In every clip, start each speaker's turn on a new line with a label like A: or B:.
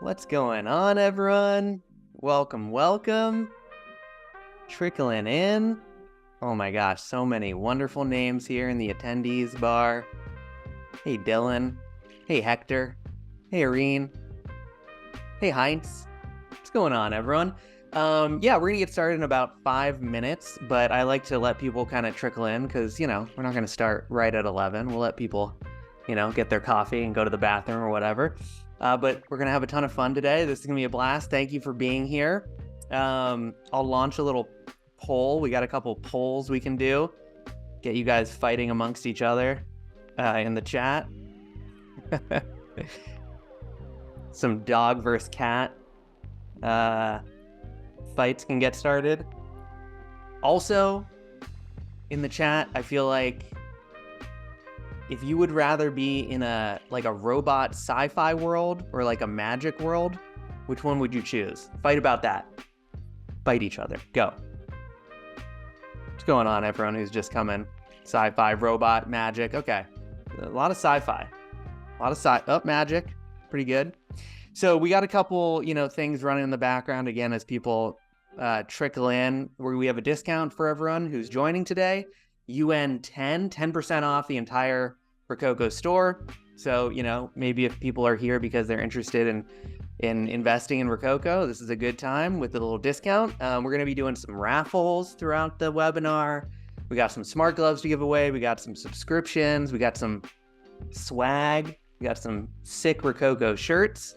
A: What's going on, everyone? Welcome. Trickling in. Oh my gosh, so many wonderful names here in the attendees bar. Hey, Dylan. Hey, Hector. Hey, Irene. Hey, Heinz. What's going on, everyone? Yeah, we're gonna get started in about 5 minutes, but I like to let people kind of trickle in because, we're not gonna start right at 11. We'll let people, get their coffee and go to the bathroom or whatever. But we're gonna have a ton of fun today. This is gonna be a blast. Thank you for being here. I'll launch a little poll. We got a couple polls we can do. Get you guys fighting amongst each other in the chat. Some dog versus cat fights can get started. Also, in the chat, I feel like if you would rather be in a robot sci-fi world or like a magic world, which one would you choose? Fight about that. Fight each other. Go. What's going on, everyone who's just coming? Sci-fi, robot, magic. Okay. A lot of sci-fi. A lot of magic. Pretty good. So we got a couple, things running in the background again as people trickle in. Where we have a discount for everyone who's joining today. UN10, 10% off the entire Rokoko store. So, maybe if people are here because they're interested in investing in Rokoko, this is a good time with a little discount. We're going to be doing some raffles throughout the webinar. We got some smart gloves to give away. We got some subscriptions. We got some swag. We got some sick Rokoko shirts.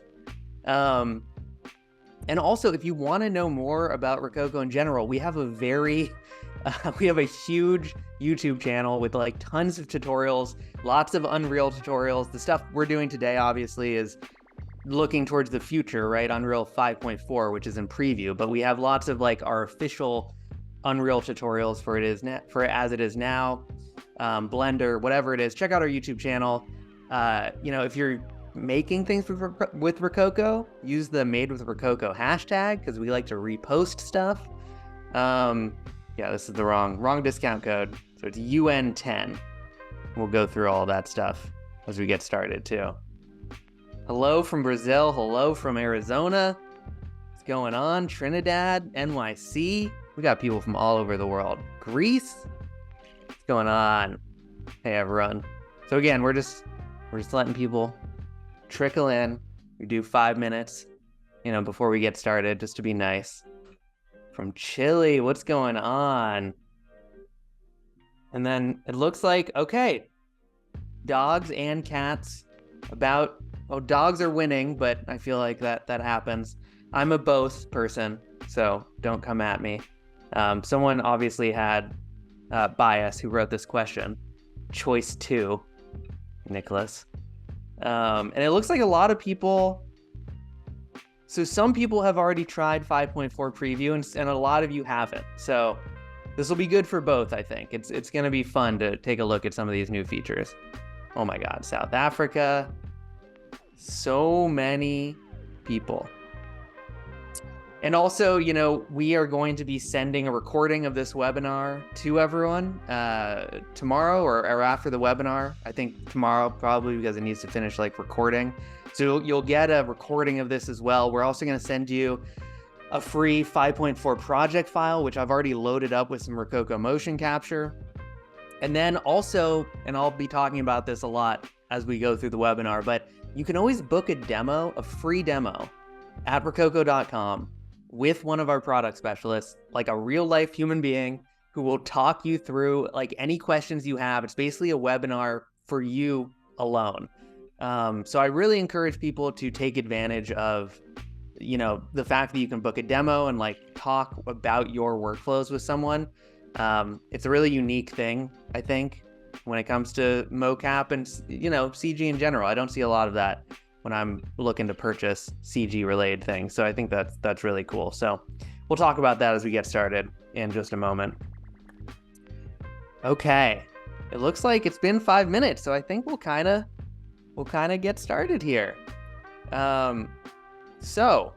A: And also, if you want to know more about Rokoko in general, we have a huge YouTube channel with tons of tutorials, lots of Unreal tutorials. The stuff we're doing today, obviously, is looking towards the future, right? Unreal 5.4, which is in preview, but we have lots of our official Unreal tutorials for as it is now, Blender, whatever it is. Check out our YouTube channel. If you're making things with Rokoko, use the Made with Rokoko hashtag because we like to repost stuff. Yeah, this is the wrong discount code. So it's UN10. We'll go through all that stuff as we get started too. Hello from Brazil. Hello from Arizona. What's going on? Trinidad, NYC. We got people from all over the world. Greece. What's going on? Hey, everyone. So again, we're just letting people trickle in. We do 5 minutes, before we get started, just to be nice. From Chile, what's going on? And then it looks like, okay, dogs and cats. Dogs are winning, but I feel like that happens. I'm a both person, so don't come at me. Someone obviously had bias who wrote this question. Choice 2, Nicholas. And it looks like a lot of people. So some people have already tried 5.4 preview and a lot of you haven't. So this will be good for both, I think. It's going to be fun to take a look at some of these new features. Oh my God, South Africa. So many people. And also, we are going to be sending a recording of this webinar to everyone tomorrow or after the webinar. I think tomorrow probably because it needs to finish recording. So you'll get a recording of this as well. We're also going to send you a free 5.4 project file, which I've already loaded up with some Rokoko motion capture. And then also, and I'll be talking about this a lot as we go through the webinar, but you can always book a free demo at rokoko.com with one of our product specialists, like a real life human being who will talk you through any questions you have. It's basically a webinar for you alone. So I really encourage people to take advantage of, the fact that you can book a demo and talk about your workflows with someone. It's a really unique thing, I think, when it comes to mocap and, CG in general. I don't see a lot of that when I'm looking to purchase CG related things. So I think that's really cool. So we'll talk about that as we get started in just a moment. Okay. It looks like it's been 5 minutes. So I think we'll kind of get started here. So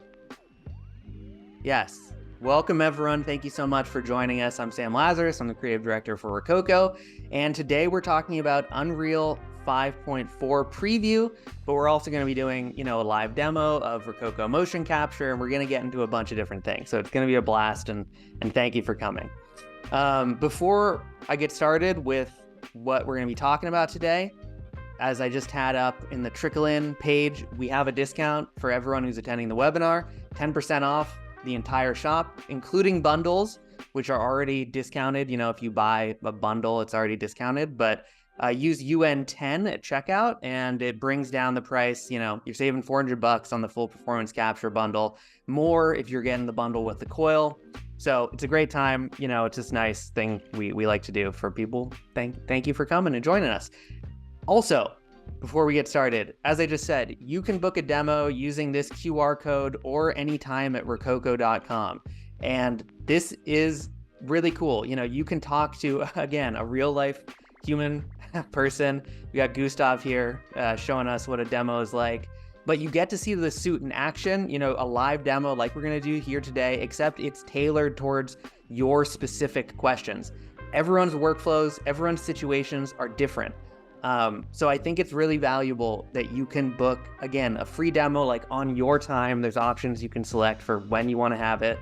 A: yes, welcome everyone. Thank you so much for joining us. I'm Sam Lazarus. I'm the creative director for Rokoko. And today we're talking about Unreal 5.4 preview, but we're also going to be doing, you know, a live demo of Rokoko motion capture, and we're going to get into a bunch of different things. So it's going to be a blast, and thank you for coming. Before I get started with what we're going to be talking about today, as I just had up in the Trickle in page, we have a discount for everyone who's attending the webinar, 10% off the entire shop, including bundles, which are already discounted. You know, if you buy a bundle, it's already discounted, but use UN10 at checkout and it brings down the price. You know, you're saving $400 on the full performance capture bundle, more if you're getting the bundle with the coil. So it's a great time. You know, it's just a nice thing we like to do for people. Thank you for coming and joining us. Also, before we get started, as I just said, you can book a demo using this QR code or anytime at rokoko.com. And this is really cool. You know, you can talk to, again, a real life human person. We got Gustav here showing us what a demo is like, but you get to see the suit in action, you know, a live demo like we're going to do here today, except it's tailored towards your specific questions. Everyone's workflows, everyone's situations are different. So I think it's really valuable that you can book, again, a free demo like on your time. There's options you can select for when you want to have it.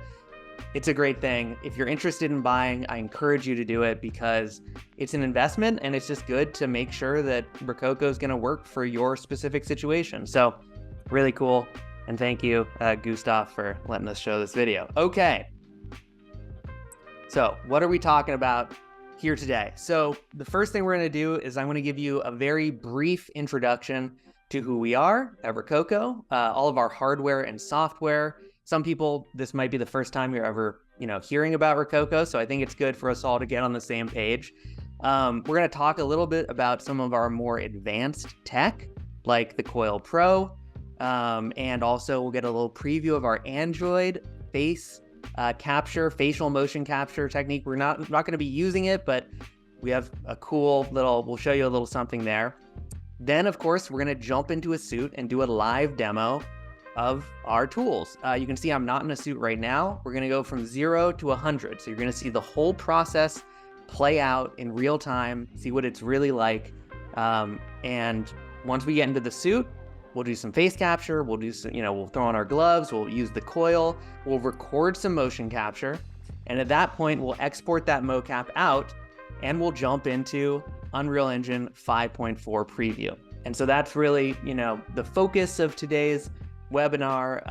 A: It's a great thing. If you're interested in buying, I encourage you to do it because it's an investment and it's just good to make sure that Rokoko is going to work for your specific situation. So really cool. And thank you, Gustav, for letting us show this video. Okay. So what are we talking about here today? So the first thing we're going to do is I'm going to give you a very brief introduction to who we are at Rokoko, all of our hardware and software. Some people, this might be the first time you're ever, you know, hearing about Rokoko, so I think it's good for us all to get on the same page. We're going to talk a little bit about some of our more advanced tech, like the Coil Pro, and also we'll get a little preview of our Android face capture, facial motion capture technique. We're not going to be using it, but we have a cool little, we'll show you a little something there. Then, of course, we're going to jump into a suit and do a live demo of our tools. You can see I'm not in a suit right now. We're going to go from 0 to 100. So you're going to see the whole process play out in real time, see what it's really like. And once we get into the suit, we'll do some face capture. We'll do some, you know, we'll throw on our gloves. We'll use the coil. We'll record some motion capture. And at that point, we'll export that mocap out and we'll jump into Unreal Engine 5.4 preview. And so that's really, you know, the focus of today's webinar.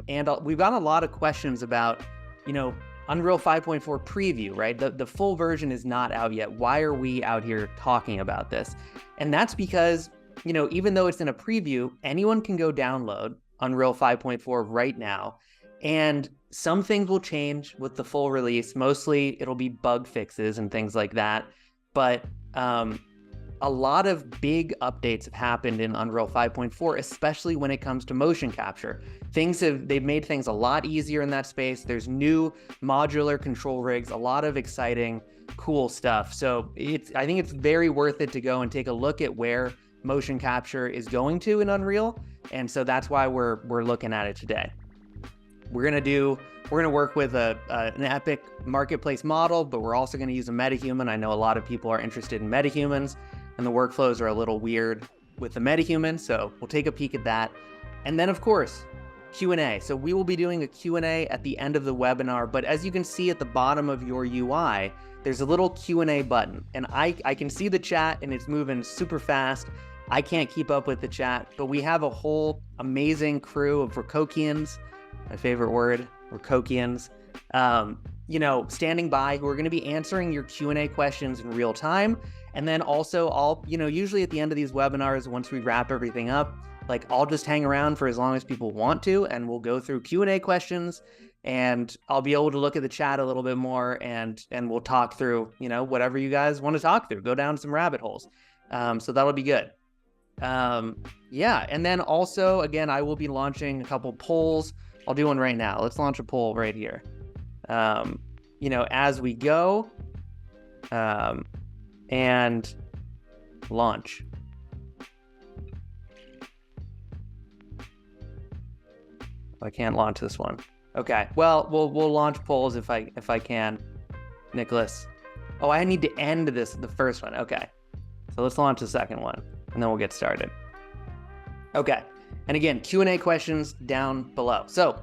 A: And we've got a lot of questions about, you know, Unreal 5.4 preview, right? The full version is not out yet. Why are we out here talking about this? And that's because, you know, even though it's in a preview, anyone can go download Unreal 5.4 right now. And some things will change with the full release. Mostly it'll be bug fixes and things like that. But a lot of big updates have happened in Unreal 5.4, especially when it comes to motion capture. They've made things a lot easier in that space. There's new modular control rigs, a lot of exciting, cool stuff. So I think it's very worth it to go and take a look at where motion capture is going to in Unreal. And so that's why we're looking at it today. We're gonna work with an Epic marketplace model, but we're also gonna use a MetaHuman. I know a lot of people are interested in MetaHumans, and the workflows are a little weird with the MetaHuman, so we'll take a peek at that. And then, of course, Q&A. So we will be doing a Q&A at the end of the webinar, but as you can see at the bottom of your UI, there's a little Q&A button, and I can see the chat, and it's moving super fast. I can't keep up with the chat, but we have a whole amazing crew of Rokokians, my favorite word, Rokokians, you know, standing by who are going to be answering your Q&A questions in real time. And then also you know, usually at the end of these webinars, once we wrap everything up, like I'll just hang around for as long as people want to, and we'll go through Q&A questions, and I'll be able to look at the chat a little bit more, and we'll talk through, you know, whatever you guys want to talk through, go down some rabbit holes. So that'll be good. Yeah. And then also, again, I will be launching a couple polls. I'll do one right now. Let's launch a poll right here. You know, as we go, and launch. I can't launch this one. Okay. Well, we'll launch polls if I can. Nicholas. Oh, I need to end the first one. Okay. So let's launch the second one. and then we'll get started. Okay, and again, Q&A questions down below. So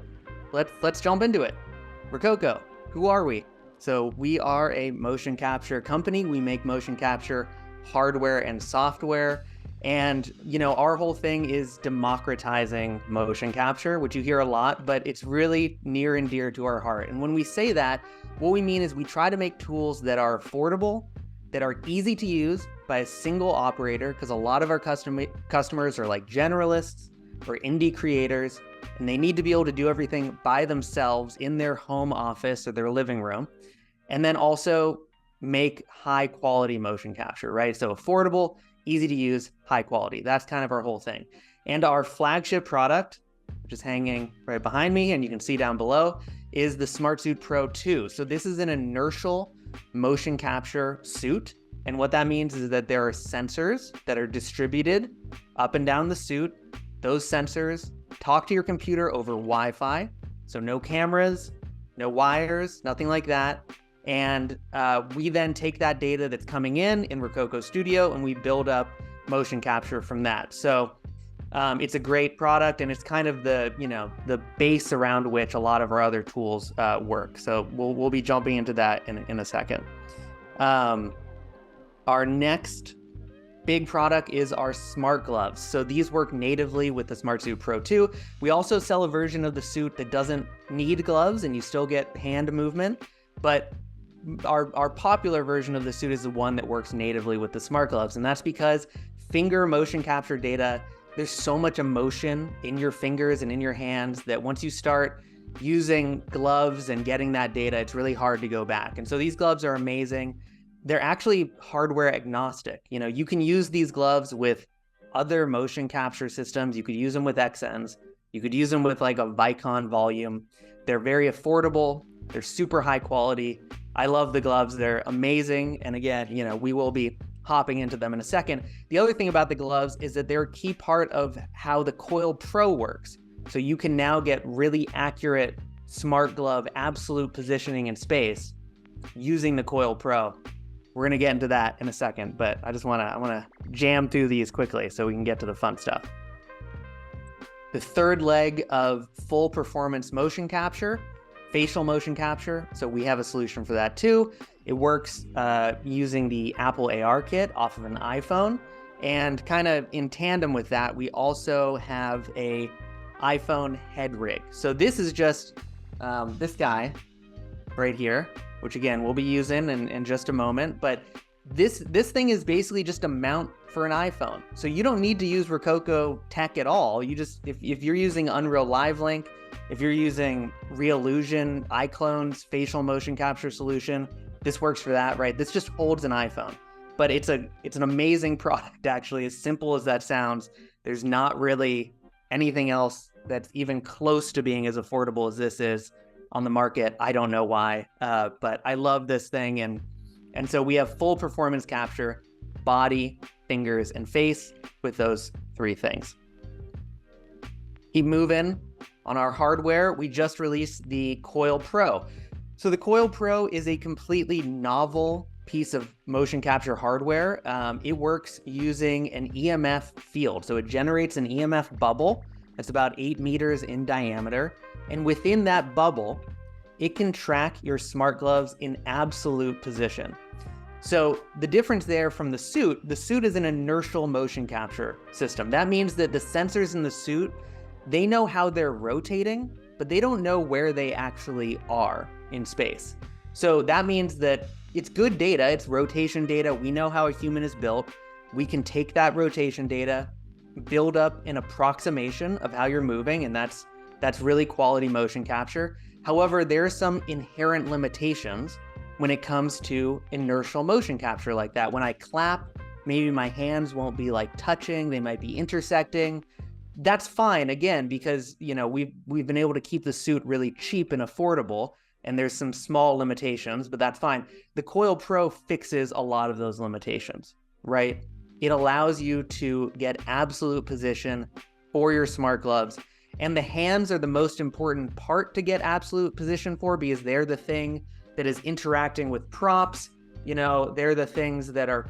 A: let's jump into it. Rokoko, who are we? So we are a motion capture company. We make motion capture hardware and software. And, you know, our whole thing is democratizing motion capture, which you hear a lot, but it's really near and dear to our heart. And when we say that, what we mean is we try to make tools that are affordable, that are easy to use by a single operator, because a lot of our customers are like generalists or indie creators, and they need to be able to do everything by themselves in their home office or their living room. And then also make high quality motion capture, right? So affordable, easy to use, high quality. That's kind of our whole thing. And our flagship product, which is hanging right behind me, and you can see down below, is the SmartSuit Pro 2. So this is an inertial motion capture suit. And what that means is that there are sensors that are distributed up and down the suit. Those sensors talk to your computer over Wi-Fi. So no cameras, no wires, nothing like that. And we then take that data that's coming in Rokoko Studio, and we build up motion capture from that. So it's a great product, and it's kind of the, you know, the base around which a lot of our other tools work. So we'll be jumping into that in a second. Our next big product is our smart gloves. So these work natively with the SmartSuit Pro 2. We also sell a version of the suit that doesn't need gloves, and you still get hand movement, but our popular version of the suit is the one that works natively with the smart gloves. And that's because finger motion capture data, there's so much emotion in your fingers and in your hands that once you start using gloves and getting that data, it's really hard to go back. And so these gloves are amazing. They're actually hardware agnostic. You know, you can use these gloves with other motion capture systems. You could use them with XNs. You could use them with like a Vicon volume. They're very affordable. They're super high quality. I love the gloves. They're amazing. And again, you know, we will be hopping into them in a second. The other thing about the gloves is that they're a key part of how the Coil Pro works. So you can now get really accurate smart glove absolute positioning in space using the Coil Pro. We're gonna get into that in a second, but I wanna jam through these quickly so we can get to the fun stuff. The third leg of full performance motion capture, facial motion capture. So we have a solution for that too. It works using the Apple AR kit off of an iPhone, and kind of in tandem with that, we also have a iPhone head rig. So this is just this guy right here, which again, we'll be using in just a moment, but this thing is basically just a mount for an iPhone. So you don't need to use Rokoko tech at all. You just, if you're using Unreal Lifelike, if you're using Reallusion, iClone's facial motion capture solution, this works for that, right? This just holds an iPhone, but it's an amazing product, actually. As simple as that sounds, there's not really anything else that's even close to being as affordable as this is on the market. I don't know why, but I love this thing. And so we have full performance capture, body, fingers, and face with those three things. Keep moving. On our hardware, we just released the Coil Pro. So the Coil Pro is a completely novel piece of motion capture hardware. It works using an EMF field. So it generates an EMF bubble that's about 8 meters in diameter. And within that bubble, it can track your smart gloves in absolute position. So the difference there from the suit is an inertial motion capture system. That means that the sensors in the suit, they know how they're rotating, but they don't know where they actually are in space. So that means that it's good data, it's rotation data. We know how a human is built. We can take that rotation data, build up an approximation of how you're moving, and that's really quality motion capture. However, there are some inherent limitations when it comes to inertial motion capture like that. When I clap, maybe my hands won't be like touching, they might be intersecting. That's fine, again, because we've been able to keep the suit really cheap and affordable, and there's some small limitations, but that's fine. The Coil Pro fixes a lot of those limitations, right? It allows you to get absolute position for your smart gloves, and the hands are the most important part to get absolute position for, because they're the thing that is interacting with props. They're the things that are,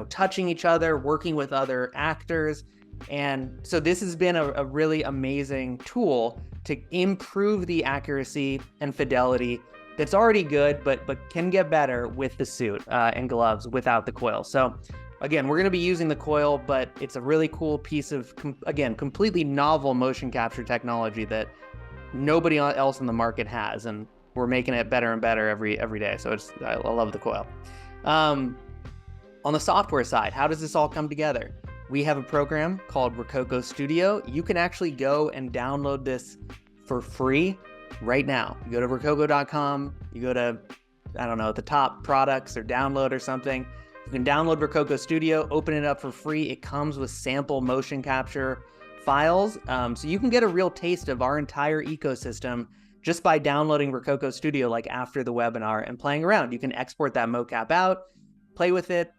A: touching each other, working with other actors. And so this has been a really amazing tool to improve the accuracy and fidelity that's already good, but can get better with the suit and gloves without the coil. So again, we're going to be using the coil, but it's a really cool piece of, again, completely novel motion capture technology that nobody else in the market has. And we're making it better and better every day. So I love the coil. On the software side, how does this all come together? We have a program called Rokoko Studio. You can actually go and download this for free right now. You go to rokoko.com, you go to, I don't know, the top products or download or something. You can download Rokoko Studio, open it up for free. It comes with sample motion capture files. So you can get a real taste of our entire ecosystem just by downloading Rokoko Studio like after the webinar and playing around. You can export that mocap out, play with it.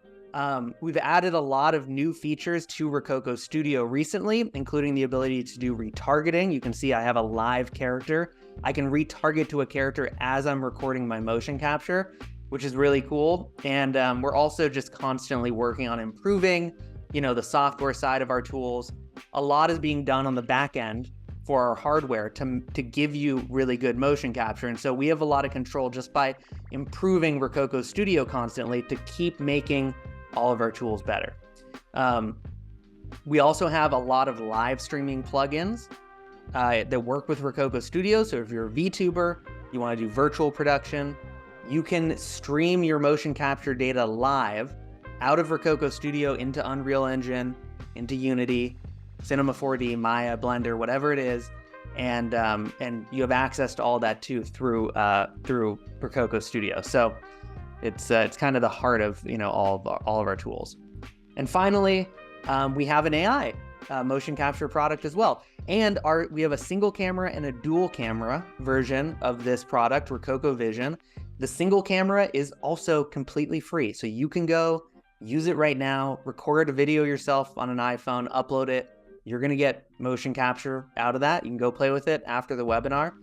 A: We've added a lot of new features to Rokoko Studio recently, including the ability to do retargeting. You can see I have a live character. I can retarget to a character as I'm recording my motion capture, which is really cool. And we're also just constantly working on improving, the software side of our tools. A lot is being done on the back end for our hardware to give you really good motion capture. And so we have a lot of control just by improving Rokoko Studio constantly to keep making all of our tools better. We also have a lot of live streaming plugins that work with Rokoko Studio. So if you're a VTuber, you want to do virtual production, you can stream your motion capture data live out of Rokoko Studio into Unreal Engine, into Unity, Cinema 4D, Maya, Blender, whatever it is, and you have access to all that too through Rokoko Studio. So it's kind of the heart of all of our tools. And finally, we have an AI motion capture product as well. And we have a single camera and a dual camera version of this product, Rokoko Vision. The single camera is also completely free, so you can go use it right now, record a video yourself on an iPhone, upload it. You're going to get motion capture out of that. You can go play with it after the webinar.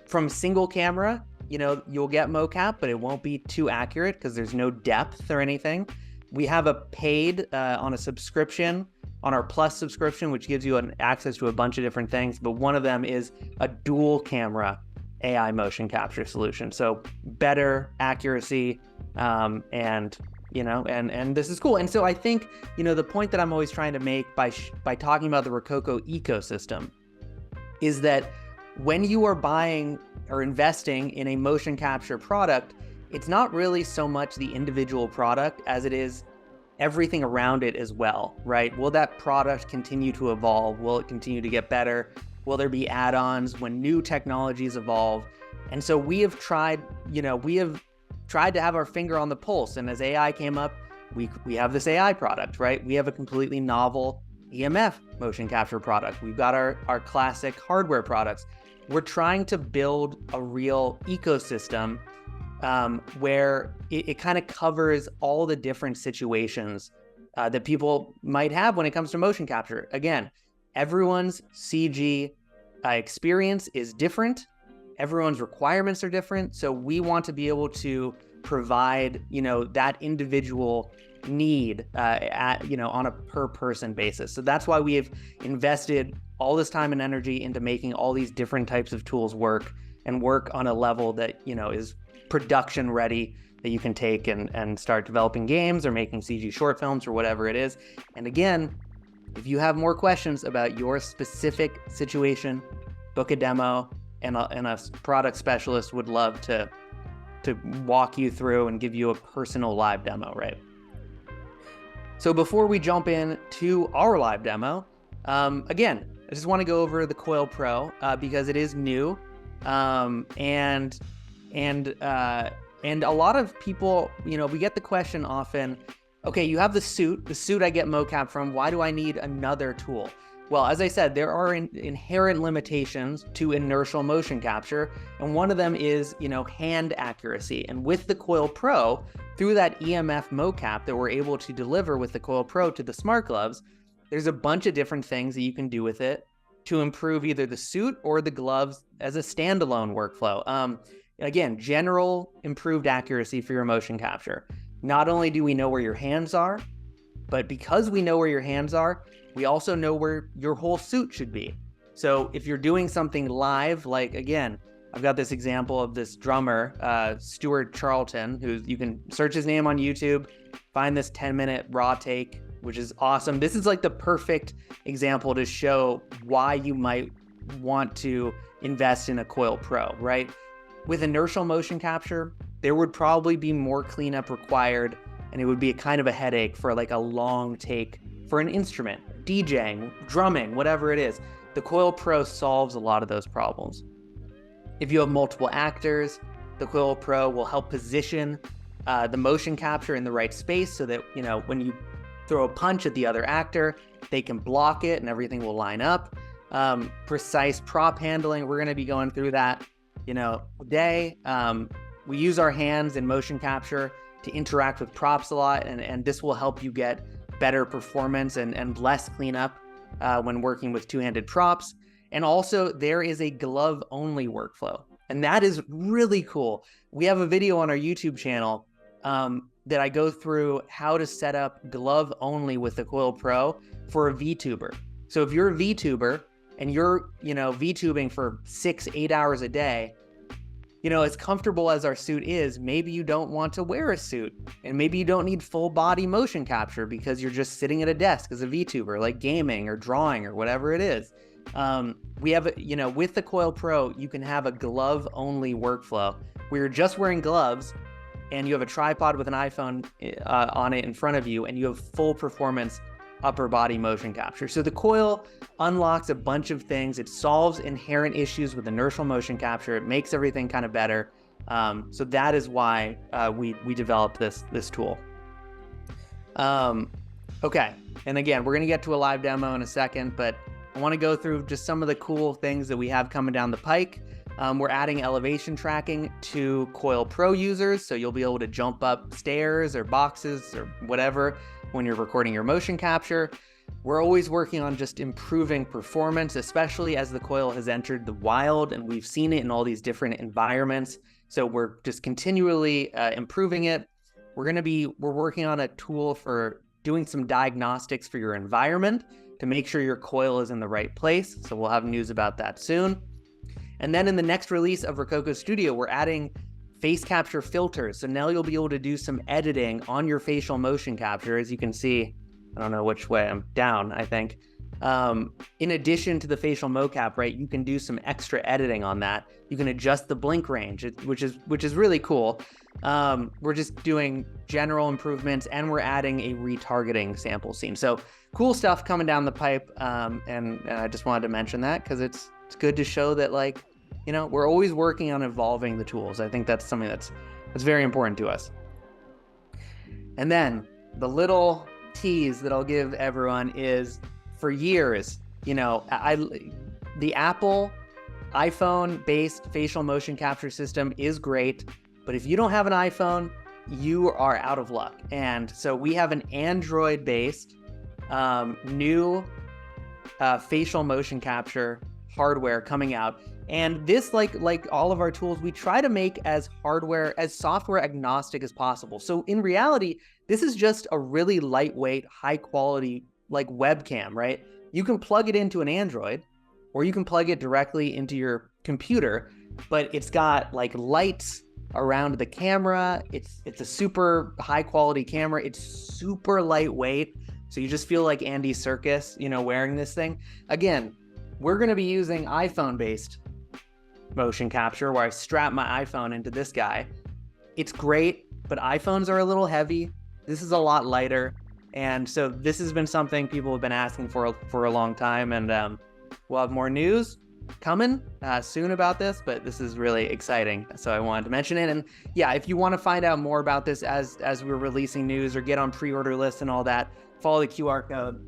A: From single camera, you'll get mocap, but it won't be too accurate because there's no depth or anything. We have a paid on a subscription, on our Plus subscription, which gives you access to a bunch of different things. But one of them is a dual camera AI motion capture solution. So better accuracy, and this is cool. And so I think, the point that I'm always trying to make by talking about the Rokoko ecosystem is that when you are buying or investing in a motion capture product, it's not really so much the individual product as it is everything around it as well, right? Will that product continue to evolve? Will it continue to get better? Will there be add-ons when new technologies evolve? And so we have tried to have our finger on the pulse. And as AI came up, we have this AI product, right? We have a completely novel EMF motion capture product. We've got our classic hardware products. We're trying to build a real ecosystem where it kind of covers all the different situations that people might have when it comes to motion capture. Again, everyone's CG experience is different. Everyone's requirements are different. So we want to be able to provide, that individual need on a per person basis. So that's why we have invested all this time and energy into making all these different types of tools work on a level that, is production ready, that you can take and start developing games or making CG short films or whatever it is. And again, if you have more questions about your specific situation, book a demo, and a product specialist would love to walk you through and give you a personal live demo, right? So before we jump in to our live demo, again, I just want to go over the Coil Pro because it is new, and a lot of people, we get the question often, okay, you have the suit I get mocap from, why do I need another tool? Well, as I said, there are inherent limitations to inertial motion capture, and one of them is, hand accuracy. And with the Coil Pro, through that EMF mocap that we're able to deliver with the Coil Pro to the smart gloves, there's a bunch of different things that you can do with it to improve either the suit or the gloves as a standalone workflow. Again, general improved accuracy for your motion capture. not only do we know where your hands are, but because we know where your hands are, we also know where your whole suit should be. So if you're doing something live, like again, I've got this example of this drummer, Stuart Charlton, who you can search his name on YouTube, find this 10-minute raw take, which is awesome. This is like the perfect example to show why you might want to invest in a Coil Pro, right? With inertial motion capture, there would probably be more cleanup required, and it would be a kind of a headache for like a long take for an instrument, DJing, drumming, whatever it is. The Coil Pro solves a lot of those problems. If you have multiple actors, the Coil Pro will help position the motion capture in the right space so that, you know, when you throw a punch at the other actor, they can block it and everything will line up. Precise prop handling, we're going to be going through that, you know, today. We use our hands in motion capture to interact with props a lot, and this will help you get better performance and less cleanup when working with two-handed props. And also there is a glove only workflow, and that is really cool. We have a video on our YouTube channel that I go through how to set up glove only with the Coil Pro for a VTuber. So if you're a VTuber and you're, you know, VTubing for 6-8 hours a day, you know, as comfortable as our suit is, maybe you don't want to wear a suit, and maybe you don't need full body motion capture because you're just sitting at a desk as a VTuber, like gaming or drawing or whatever it is. We have, you know, with the Coil Pro, you can have a glove only workflow where you're just wearing gloves and you have a tripod with an iPhone on it in front of you, and you have full performance upper body motion capture. So the Coil unlocks a bunch of things. It solves inherent issues with inertial motion capture. It makes everything kind of better. So that is why we developed this tool. Okay, and again, we're gonna get to a live demo in a second, but I wanna go through just some of the cool things that we have coming down the pike. We're adding elevation tracking to Coil Pro users, so you'll be able to jump up stairs or boxes or whatever when you're recording your motion capture. We're always working on just improving performance, especially as the Coil has entered the wild and we've seen it in all these different environments. So we're just continually improving it. We're working on a tool for doing some diagnostics for your environment to make sure your coil is in the right place. So we'll have news about that soon. And then in the next release of Rokoko Studio, we're adding face capture filters. So now you'll be able to do some editing on your facial motion capture. As you can see, I don't know which way I'm down, I think. In addition to the facial mocap, right, you can do some extra editing on that. You can adjust the blink range, which is really cool. We're just doing general improvements, and we're adding a retargeting sample scene. So cool stuff coming down the pipe. And I just wanted to mention that because it's good to show that, like, you know, we're always working on evolving the tools. I think that's something that's very important to us. And then the little tease that I'll give everyone is, for years, you know, the Apple iPhone-based facial motion capture system is great, but if you don't have an iPhone, you are out of luck. And so we have an Android-based new facial motion capture hardware coming out. And this, like all of our tools, we try to make as software agnostic as possible. So in reality, this is just a really lightweight, high quality, like webcam, right? You can plug it into an Android, or you can plug it directly into your computer, but it's got like lights around the camera. It's a super high quality camera. It's super lightweight. So you just feel like Andy Serkis, you know, wearing this thing. Again, we're going to be using iPhone-based motion capture, where I strap my iPhone into this guy. It's great, but iPhones are a little heavy. This is a lot lighter. And so this has been something people have been asking for a long time. And we'll have more news coming soon about this, but this is really exciting. So I wanted to mention it. And yeah, if you want to find out more about this as we're releasing news, or get on pre-order lists and all that, follow the QR code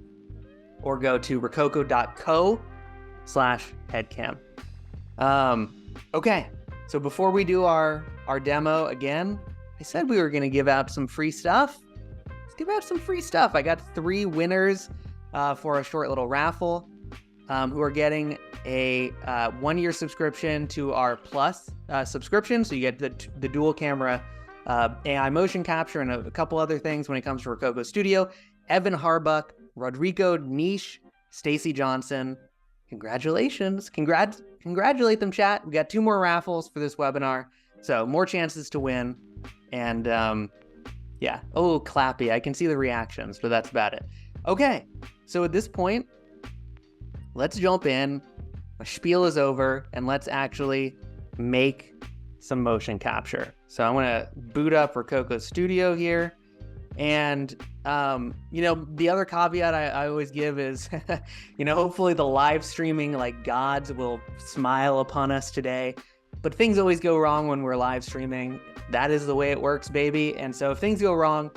A: or go to rokoko.co/headcam. Okay, so before we do our demo again, I said we were going to give out some free stuff. Let's give out some free stuff. I got 3 winners for a short little raffle who are getting a 1-year subscription to our Plus subscription. So you get the dual camera AI motion capture and a couple other things when it comes to Rokoko Studio. Evan Harbuck, Rodrigo Niche, Stacy Johnson. Congratulations. Congratulate them, chat. We got 2 more raffles for this webinar. So more chances to win. And yeah. Oh, clappy. I can see the reactions, but that's about it. Okay. So at this point, let's jump in. My spiel is over, and let's actually make some motion capture. So I'm going to boot up Rokoko Studio here. And, you know, the other caveat I always give is, you know, hopefully the live streaming like gods will smile upon us today. But things always go wrong when we're live streaming. That is the way it works, baby. And so if things go wrong,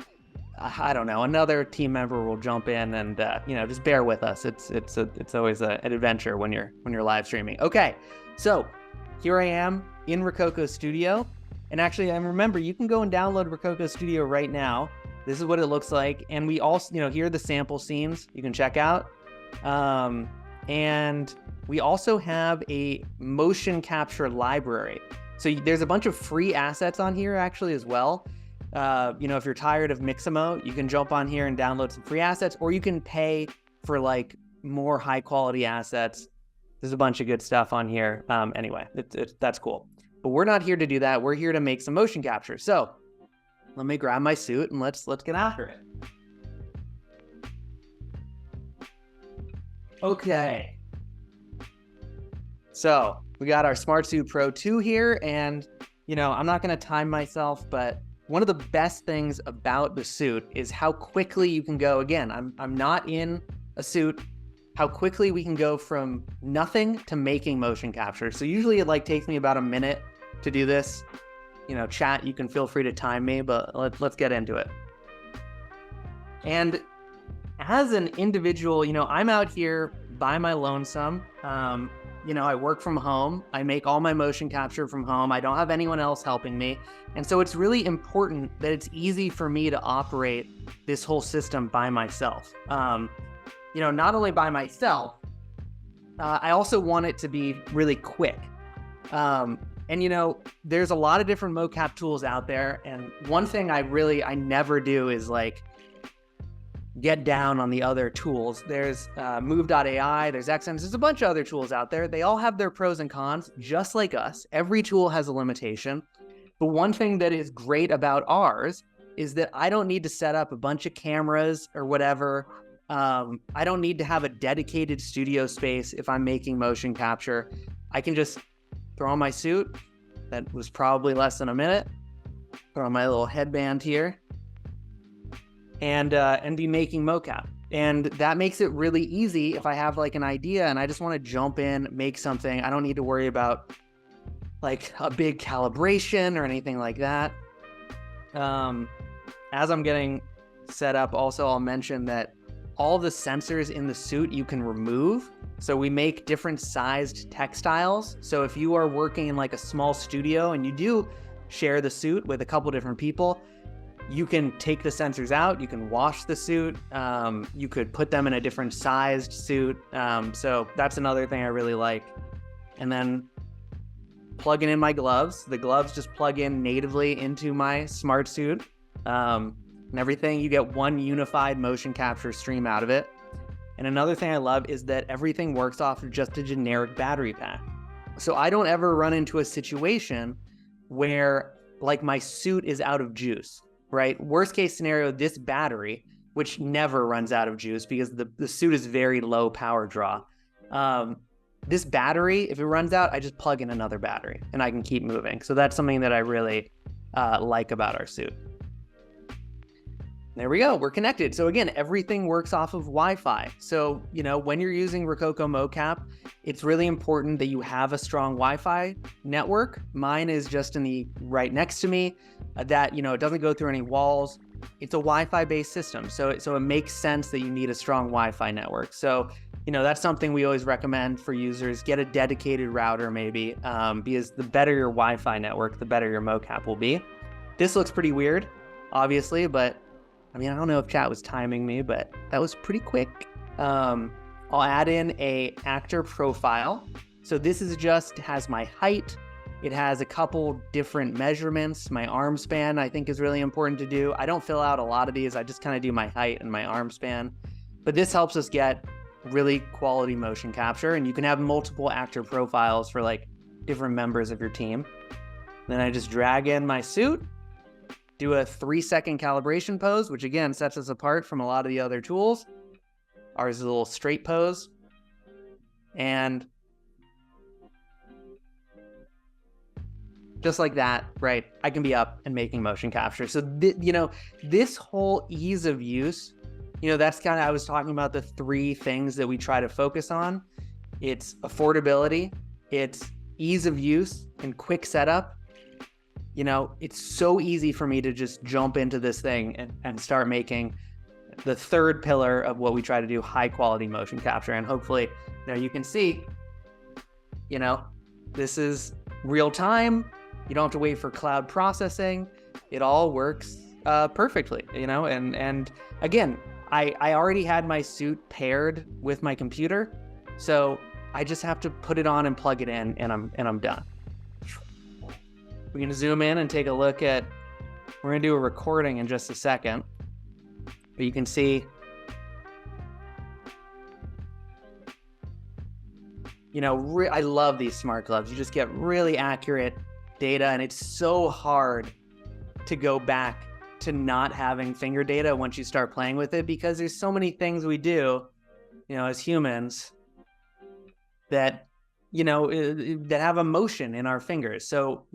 A: I don't know, another team member will jump in and, you know, just bear with us. It's always an adventure when you're live streaming. Okay, so here I am in Rokoko Studio. And actually, I remember you can go and download Rokoko Studio right now. This is what it looks like. And we also, you know, here are the sample scenes you can check out. And we also have a motion capture library. So there's a bunch of free assets on here actually as well. You know, if you're tired of Mixamo, you can jump on here and download some free assets, or you can pay for like more high quality assets. There's a bunch of good stuff on here. Anyway, that's cool. But we're not here to do that. We're here to make some motion capture. So let me grab my suit and let's get after it. Okay. So we got our Smart Suit Pro 2 here, and you know, I'm not going to time myself, but one of the best things about the suit is how quickly you can go. Again, I'm not in a suit. How quickly we can go from nothing to making motion capture. So usually it like takes me about a minute to do this. You know, chat, you can feel free to time me, but let's get into it. And as an individual, you know, I'm out here by my lonesome. You know, I work from home. I make all my motion capture from home. I don't have anyone else helping me. And so it's really important that it's easy for me to operate this whole system by myself. You know, not only by myself, I also want it to be really quick. And you know, there's a lot of different mocap tools out there. And one thing I never do is like get down on the other tools. There's move.ai, there's XMs, there's a bunch of other tools out there. They all have their pros and cons, just like us. Every tool has a limitation. But one thing that is great about ours is that I don't need to set up a bunch of cameras or whatever. I don't need to have a dedicated studio space if I'm making motion capture. I can just throw on my suit. That was probably less than a minute. Throw on my little headband here. And be making mocap. And that makes it really easy if I have like an idea and I just want to jump in, make something. I don't need to worry about like a big calibration or anything like that. As I'm getting set up, also I'll mention that all the sensors in the suit you can remove. So we make different sized textiles. So if you are working in like a small studio and you do share the suit with a couple different people, you can take the sensors out, you can wash the suit, you could put them in a different sized suit. So that's another thing I really like. And then plugging in my gloves. The gloves just plug in natively into my smart suit. And everything, you get one unified motion capture stream out of it. And another thing I love is that everything works off of just a generic battery pack. So I don't ever run into a situation where like my suit is out of juice, right? Worst case scenario, this battery, which never runs out of juice because the suit is very low power draw. This battery, if it runs out, I just plug in another battery and I can keep moving. So that's something that I really like about our suit. There we go, we're connected. So again, everything works off of Wi-Fi. So, you know, when you're using Rokoko mocap, it's really important that you have a strong Wi-Fi network. Mine is just in the right next to me, that, you know, it doesn't go through any walls. It's a Wi-Fi based system. So it makes sense that you need a strong Wi-Fi network. So, you know, that's something we always recommend for users. Get a dedicated router maybe, because the better your Wi-Fi network, the better your mocap will be. This looks pretty weird, obviously, but I mean, I don't know if chat was timing me, but that was pretty quick. I'll add in a actor profile. So this is just has my height. It has a couple different measurements. My arm span, I think, is really important to do. I don't fill out a lot of these. I just kind of do my height and my arm span. But this helps us get really quality motion capture, and you can have multiple actor profiles for like different members of your team. Then I just drag in my suit, do a 3-second calibration pose, which again sets us apart from a lot of the other tools. Ours is a little straight pose. And just like that, right? I can be up and making motion capture. So, this whole ease of use, that's kind of, I was talking about the 3 things that we try to focus on. It's affordability, it's ease of use and quick setup. It's so easy for me to just jump into this thing and start making the 3rd pillar of what we try to do, high quality motion capture. And hopefully, you can see, this is real time. You don't have to wait for cloud processing. It all works perfectly, and again, I already had my suit paired with my computer, so I just have to put it on and plug it in, and I'm done. We're gonna zoom in and take a look at, we're gonna do a recording in just a second, but you can see, I love these smart gloves. You just get really accurate data, and it's so hard to go back to not having finger data once you start playing with it, because there's so many things we do, as humans that, that have emotion in our fingers. So,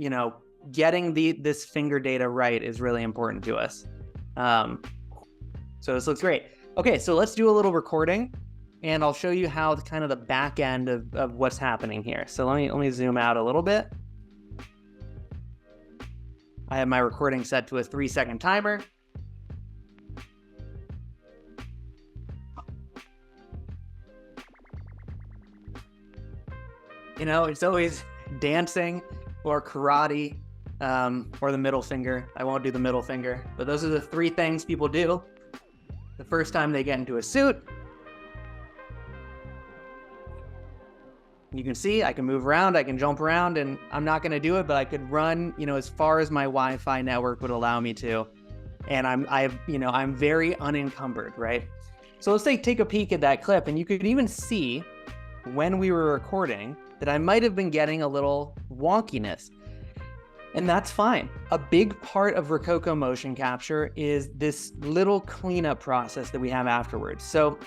A: getting this finger data right is really important to us. So this looks great. Okay, so let's do a little recording, and I'll show you how kind of the back end of what's happening here. So let me zoom out a little bit. I have my recording set to a 3-second timer. It's always dancing or karate, or the middle finger. I won't do the middle finger, but those are the 3 things people do the first time they get into a suit. You can see I can move around, I can jump around, and I'm not going to do it, but I could run, as far as my Wi-Fi network would allow me to. And I'm very unencumbered, right? So let's take a peek at that clip, and you could even see when we were recording that I might have been getting a little wonkiness. And that's fine. A big part of Rokoko motion capture is this little cleanup process that we have afterwards. So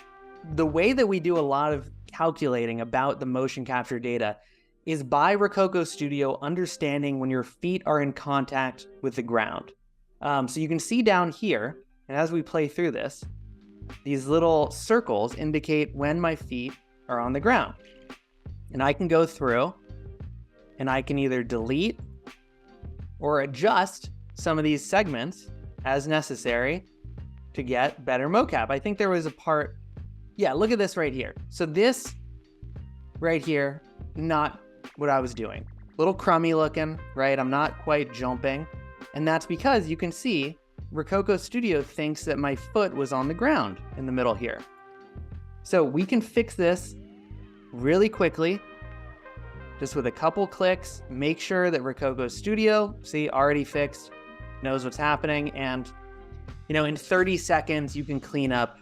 A: the way that we do a lot of calculating about the motion capture data is by Rokoko Studio understanding when your feet are in contact with the ground. So you can see down here, and as we play through this, these little circles indicate when my feet are on the ground. And I can go through and I can either delete or adjust some of these segments as necessary to get better mocap. I think there was a part, yeah, look at this right here. So this right here, not what I was doing. A little crummy looking, right? I'm not quite jumping. And that's because you can see Rokoko Studio thinks that my foot was on the ground in the middle here. So we can fix this really quickly, just with a couple clicks. Make sure that Rokoko Studio, see, already fixed, knows what's happening. And, in 30 seconds, you can clean up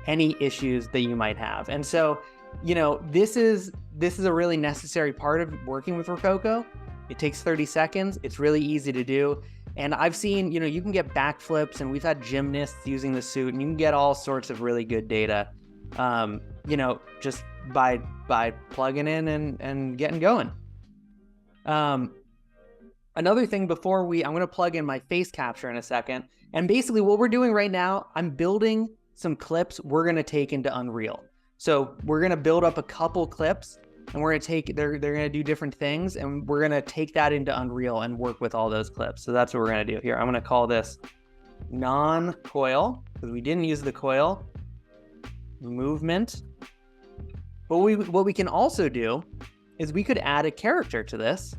A: any issues that you might have. And so, this is a really necessary part of working with Rokoko. It takes 30 seconds. It's really easy to do. And I've seen, you can get backflips, and we've had gymnasts using the suit, and you can get all sorts of really good data, just by plugging in and getting going. Another thing before I'm going to plug in my face capture in a second. And basically what we're doing right now, I'm building some clips we're going to take into Unreal. So we're going to build up a couple clips, and we're going to take, they're going to do different things, and we're going to take that into Unreal and work with all those clips. So that's what we're going to do here. I'm going to call this non-coil, because we didn't use the coil movement. But what we can also do is we could add a character to this,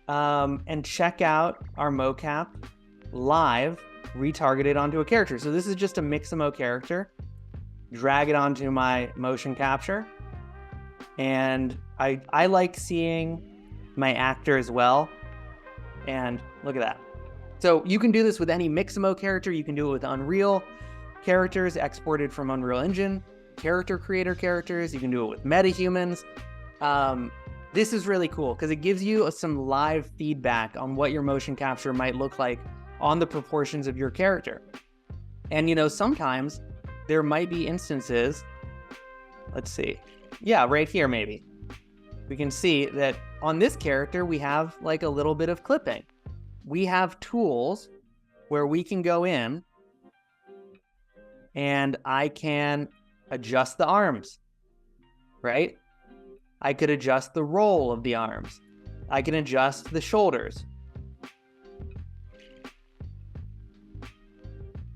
A: and check out our mocap live retargeted onto a character. So this is just a Mixamo character. Drag it onto my motion capture. And I like seeing my actor as well. And look at that. So you can do this with any Mixamo character. You can do it with Unreal characters exported from Unreal Engine, character creator characters. You can do it with MetaHumans. This is really cool because it gives you some live feedback on what your motion capture might look like on the proportions of your character. And, you know, sometimes there might be instances, let's see. Yeah, right here, maybe. We can see that on this character, we have like a little bit of clipping. We have tools where we can go in and I can adjust the arms, right? I could adjust the roll of the arms. I can adjust the shoulders,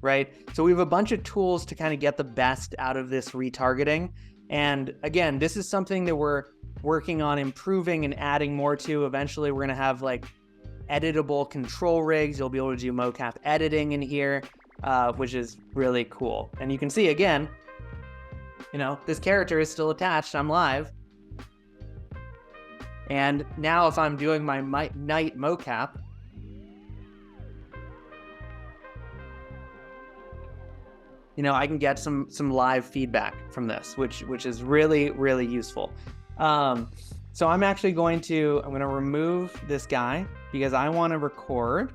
A: right? So we have a bunch of tools to kind of get the best out of this retargeting. And again, this is something that we're working on improving and adding more to. Eventually, we're gonna have like editable control rigs. You'll be able to do mocap editing in here, which is really cool. And you can see again, you know, this character is still attached. I'm live. And now if I'm doing my night mocap, you know, I can get some live feedback from this, which is really, really useful. So I'm actually going to remove this guy because I want to record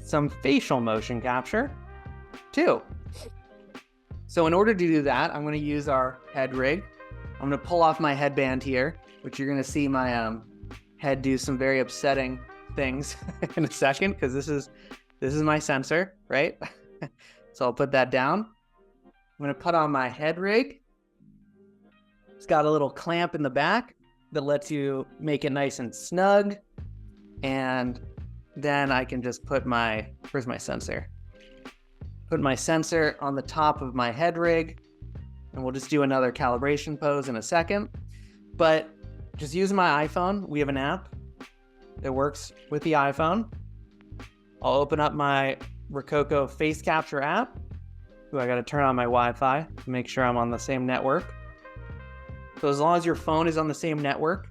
A: some facial motion capture too. So in order to do that, I'm going to use our head rig. I'm going to pull off my headband here, which you're going to see my head do some very upsetting things in a second because this is my sensor, right? So I'll put that down. I'm going to put on my head rig. It's got a little clamp in the back that lets you make it nice and snug. And then I can just put where's my sensor? Put my sensor on the top of my head rig. And we'll just do another calibration pose in a second. But just using my iPhone, we have an app that works with the iPhone. I'll open up my Rokoko face capture app. Ooh, I got to turn on my Wi-Fi to make sure I'm on the same network. So as long as your phone is on the same network,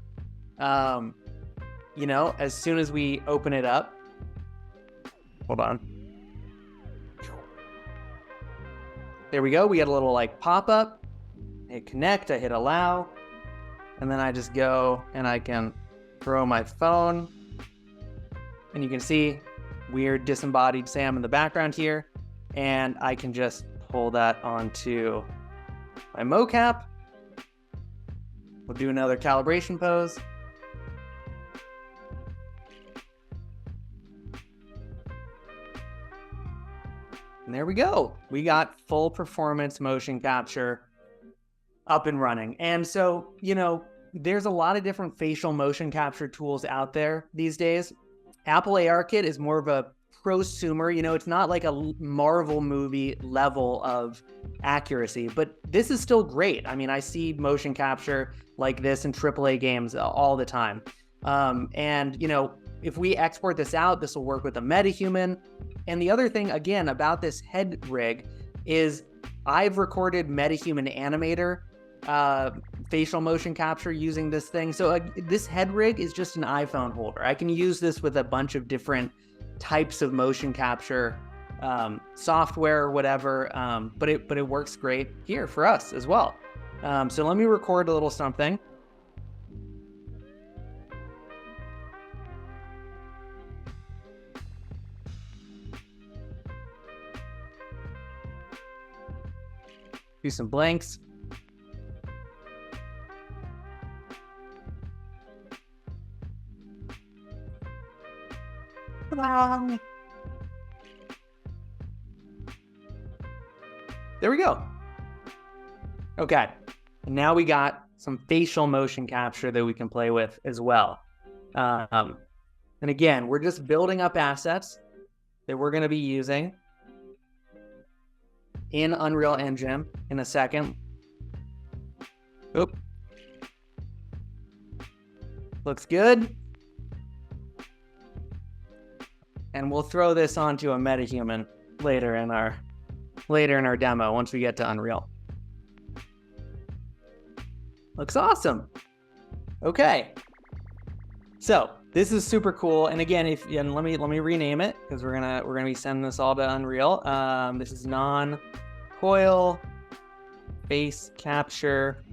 A: you know, as soon as we open it up, hold on. There we go. We get a little like pop up. I hit connect, I hit allow, and then I just go and I can throw my phone. And you can see weird disembodied Sam in the background here. And I can just pull that onto my mocap. We'll do another calibration pose. And there we go. We got full performance motion capture up and running. And so, you know, there's a lot of different facial motion capture tools out there these days. Apple ARKit is more of a prosumer, you know, it's not like a Marvel movie level of accuracy, but this is still great. I mean, I see motion capture like this in AAA games all the time. And, you know, if we export this out, this will work with a MetaHuman. And the other thing, again, about this head rig is I've recorded MetaHuman Animator facial motion capture using this thing. So this head rig is just an iPhone holder. I can use this with a bunch of different types of motion capture software or whatever, but it works great here for us as well. So let me record a little something. Do some blanks. There we go. Okay, now we got some facial motion capture that we can play with as well. And again, we're just building up assets that we're going to be using in Unreal Engine in a second. Oop. Looks good. And we'll throw this onto a MetaHuman later in our demo once we get to Unreal. Looks awesome. Okay, So this is super cool. And again, let me rename it, because we're gonna be sending this all to Unreal. This is non-coil face capture.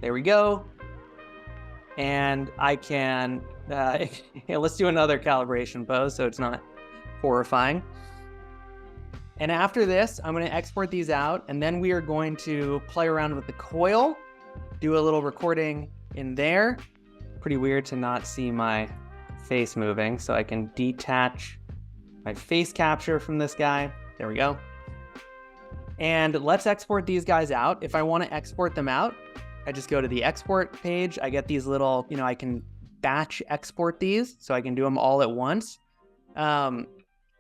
A: There we go. And I can let's do another calibration pose so it's not horrifying. And after this, I'm going to export these out, and then we are going to play around with the coil, do a little recording in there. Pretty weird to not see my face moving, so I can detach my face capture from this guy. There we go. And let's export these guys out. If I want to export them out, I just go to the export page. I get these little, I can batch export these, so I can do them all at once.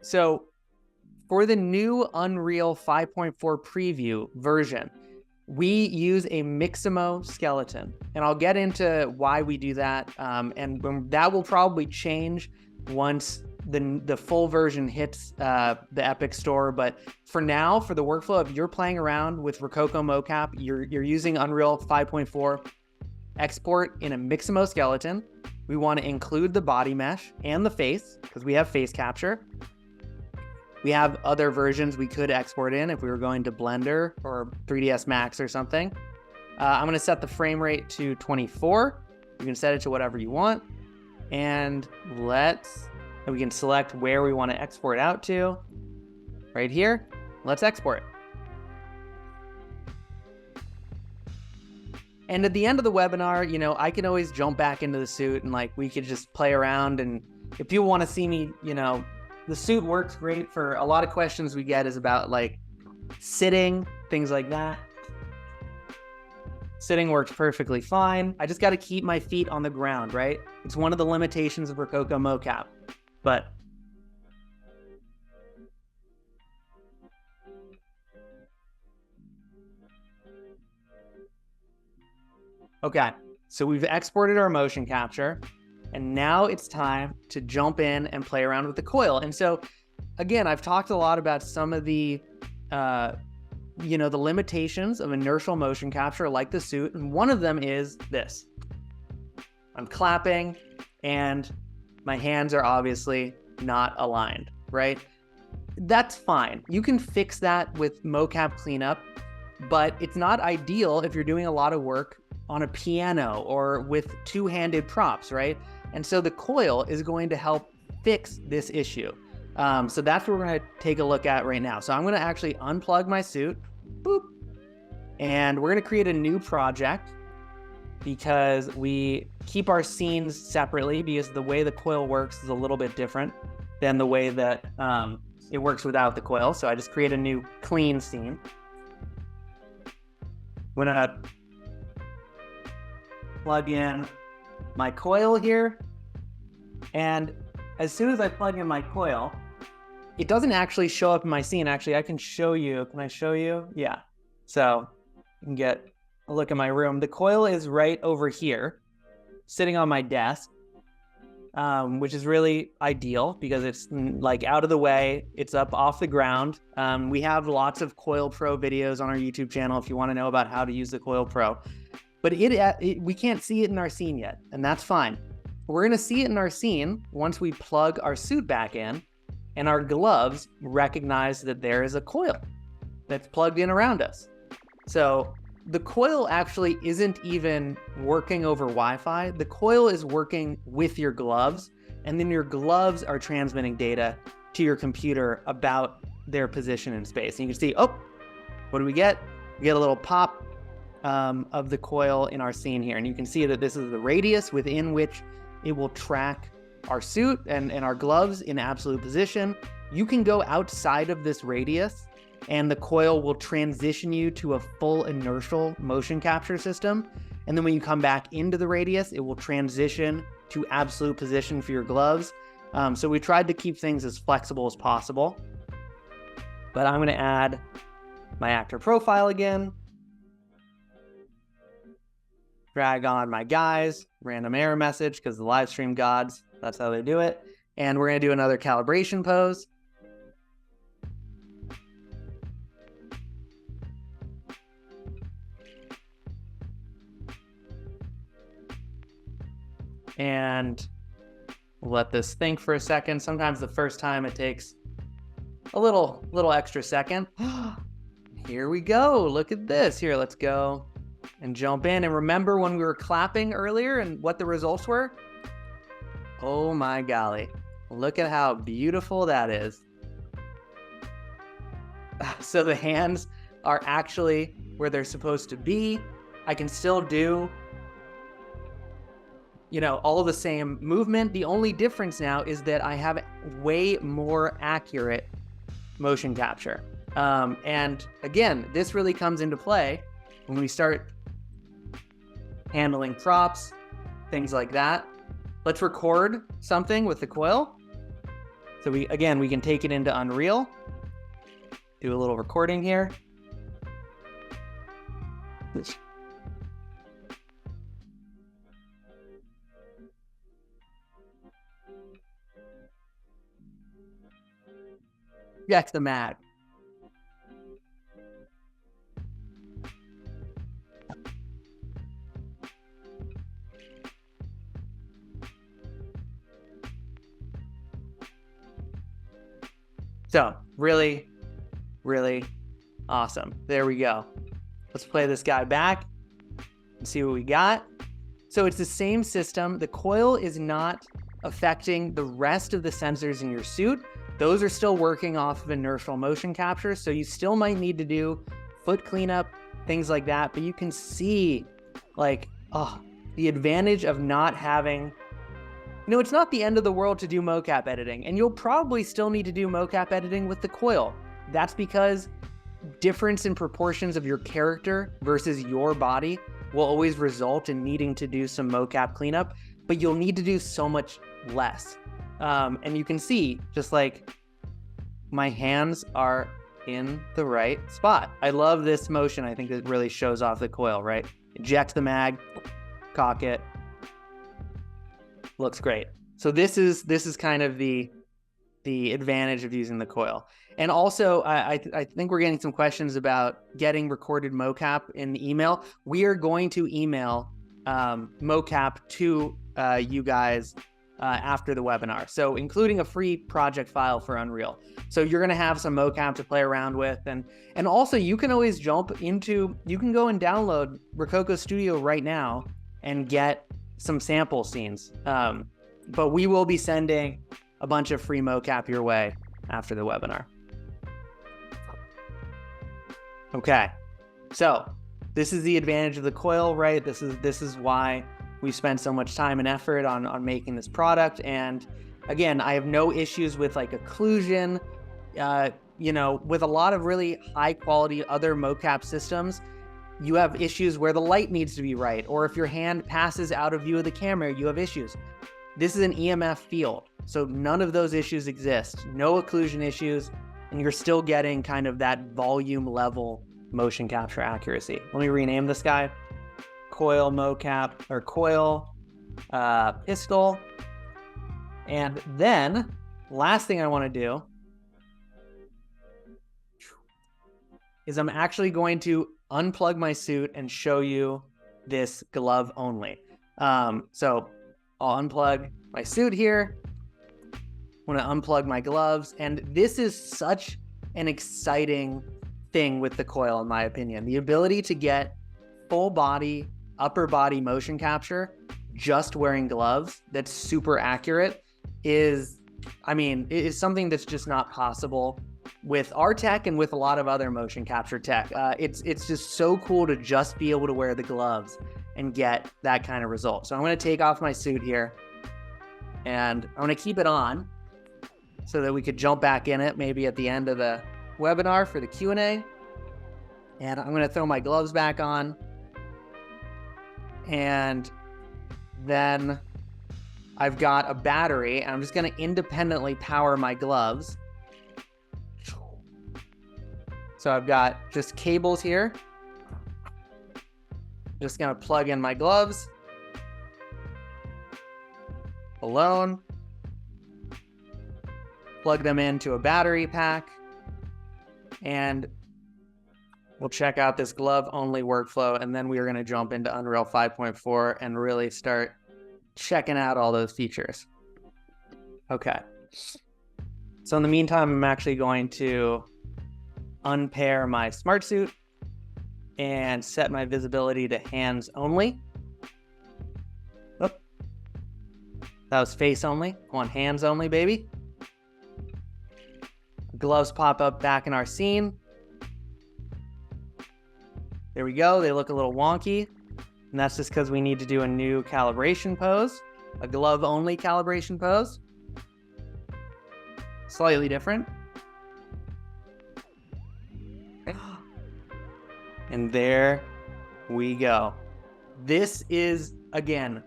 A: So for the new Unreal 5.4 preview version, we use a Mixamo skeleton, and I'll get into why we do that. And that will probably change once the full version hits the Epic Store. But for now, for the workflow, if you're playing around with Rokoko mocap, you're using Unreal 5.4, export in a Mixamo skeleton. We want to include the body mesh and the face, because we have face capture. We have other versions we could export in if we were going to Blender or 3ds Max or something. I'm going to set the frame rate to 24. You can set it to whatever you want. And we can select where we want to export out to. Right here. Let's export. And at the end of the webinar, I can always jump back into the suit and we could just play around. And if people want to see me, the suit works great for a lot of questions we get is about sitting, things like that. Sitting works perfectly fine. I just got to keep my feet on the ground, right? It's one of the limitations of Rokoko mocap. But okay, so we've exported our motion capture. And now it's time to jump in and play around with the coil. And so, again, I've talked a lot about some of the, the limitations of inertial motion capture, like the suit. And one of them is this. I'm clapping, and my hands are obviously not aligned, right? That's fine. You can fix that with mocap cleanup, but it's not ideal if you're doing a lot of work on a piano or with two-handed props, right? And so the coil is going to help fix this issue. So that's what we're going to take a look at right now. So I'm going to actually unplug my suit, boop, and we're going to create a new project, because we keep our scenes separately, because the way the coil works is a little bit different than the way that it works without the coil. So I just create a new clean scene. I'm going to plug in my coil here, and as soon as I plug in my coil, it doesn't actually show up in my scene. Actually, I can show you. Can I show you? Yeah. So you can get a look at my room. The coil is right over here, sitting on my desk, which is really ideal because it's out of the way. It's up off the ground. We have lots of Coil Pro videos on our YouTube channel if you want to know about how to use the Coil Pro. But we can't see it in our scene yet, and that's fine. We're going to see it in our scene once we plug our suit back in, and our gloves recognize that there is a coil that's plugged in around us. So the coil actually isn't even working over Wi-Fi. The coil is working with your gloves, and then your gloves are transmitting data to your computer about their position in space. And you can see, oh, what do we get? We get a little pop of the coil in our scene here. And you can see that this is the radius within which it will track our suit and our gloves in absolute position. You can go outside of this radius, and the coil will transition you to a full inertial motion capture system. And then when you come back into the radius, it will transition to absolute position for your gloves. So we tried to keep things as flexible as possible. But I'm going to add my actor profile again. Drag on my guys, random error message, because the live stream gods, that's how they do it. And we're going to do another calibration pose. And We'll let this think for a second. Sometimes the first time it takes a little extra second. Here we go. Look at this. Here, let's go and jump in. And remember when we were clapping earlier and what the results were? Oh my golly. Look at how beautiful that is. So the hands are actually where they're supposed to be. I can still do, you know, all the same movement. The only difference now is that I have way more accurate motion capture. And again, this really comes into play when we start handling props, things like that. Let's record something with the coil. So we can take it into Unreal, do a little recording here. Check the mag. So really, really awesome. There we go. Let's play this guy back and see what we got. So it's the same system. The coil is not affecting the rest of the sensors in your suit. Those are still working off of inertial motion capture. So you still might need to do foot cleanup, things like that. But you can see like, the advantage of not having, you know, it's not the end of the world to do mocap editing, and you'll probably still need to do mocap editing with the coil. That's because difference in proportions of your character versus your body will always result in needing to do some mocap cleanup, but you'll need to do so much less. And you can see just like my hands are in the right spot. I love this motion. I think it really shows off the coil, right? Eject the mag, cock it. Looks great. So this is kind of the advantage of using the coil. And also, I think we're getting some questions about getting recorded mocap in the email. We are going to email mocap to you guys after the webinar. So including a free project file for Unreal. So you're going to have some mocap to play around with. And also you can always jump into, you can go and download Rokoko Studio right now and get some sample scenes. But we will be sending a bunch of free mocap your way after the webinar. Okay, so this is the advantage of the coil, right? This is why we spent so much time and effort on making this product. And again, I have no issues with like occlusion. You know, with a lot of really high quality other mocap systems, you have issues where the light needs to be right, or if your hand passes out of view of the camera, you have issues. This is an EMF field, so none of those issues exist. No occlusion issues, and you're still getting kind of that volume level motion capture accuracy. Let me rename this guy. Coil mocap, or coil pistol. And then, last thing I want to do is I'm actually going to unplug my suit and show you this glove only. So I'll unplug my suit here. I'm going to unplug my gloves. And this is such an exciting thing with the coil, in my opinion. The ability to get full body, upper body motion capture just wearing gloves that's super accurate is, I mean, it is something that's just not possible with our tech and with a lot of other motion capture tech. It's just so cool to just be able to wear the gloves and get that kind of result. So I'm going to take off my suit here and I'm going to keep it on so that we could jump back in it maybe at the end of the webinar for the Q&A. And I'm going to throw my gloves back on. And then I've got a battery and I'm just going to independently power my gloves. So I've got just cables here. Just gonna plug in my gloves alone. Plug them into a battery pack. And we'll check out this glove only workflow. And then we are gonna jump into Unreal 5.4 and really start checking out all those features. Okay. So in the meantime, I'm actually going to unpair my smart suit and set my visibility to hands only. Oh, that was face only. I want hands only, baby. Gloves pop up back in our scene. There we go. They look a little wonky. And that's just because we need to do a new calibration pose, a glove only calibration pose. Slightly different. And there we go. This is, again,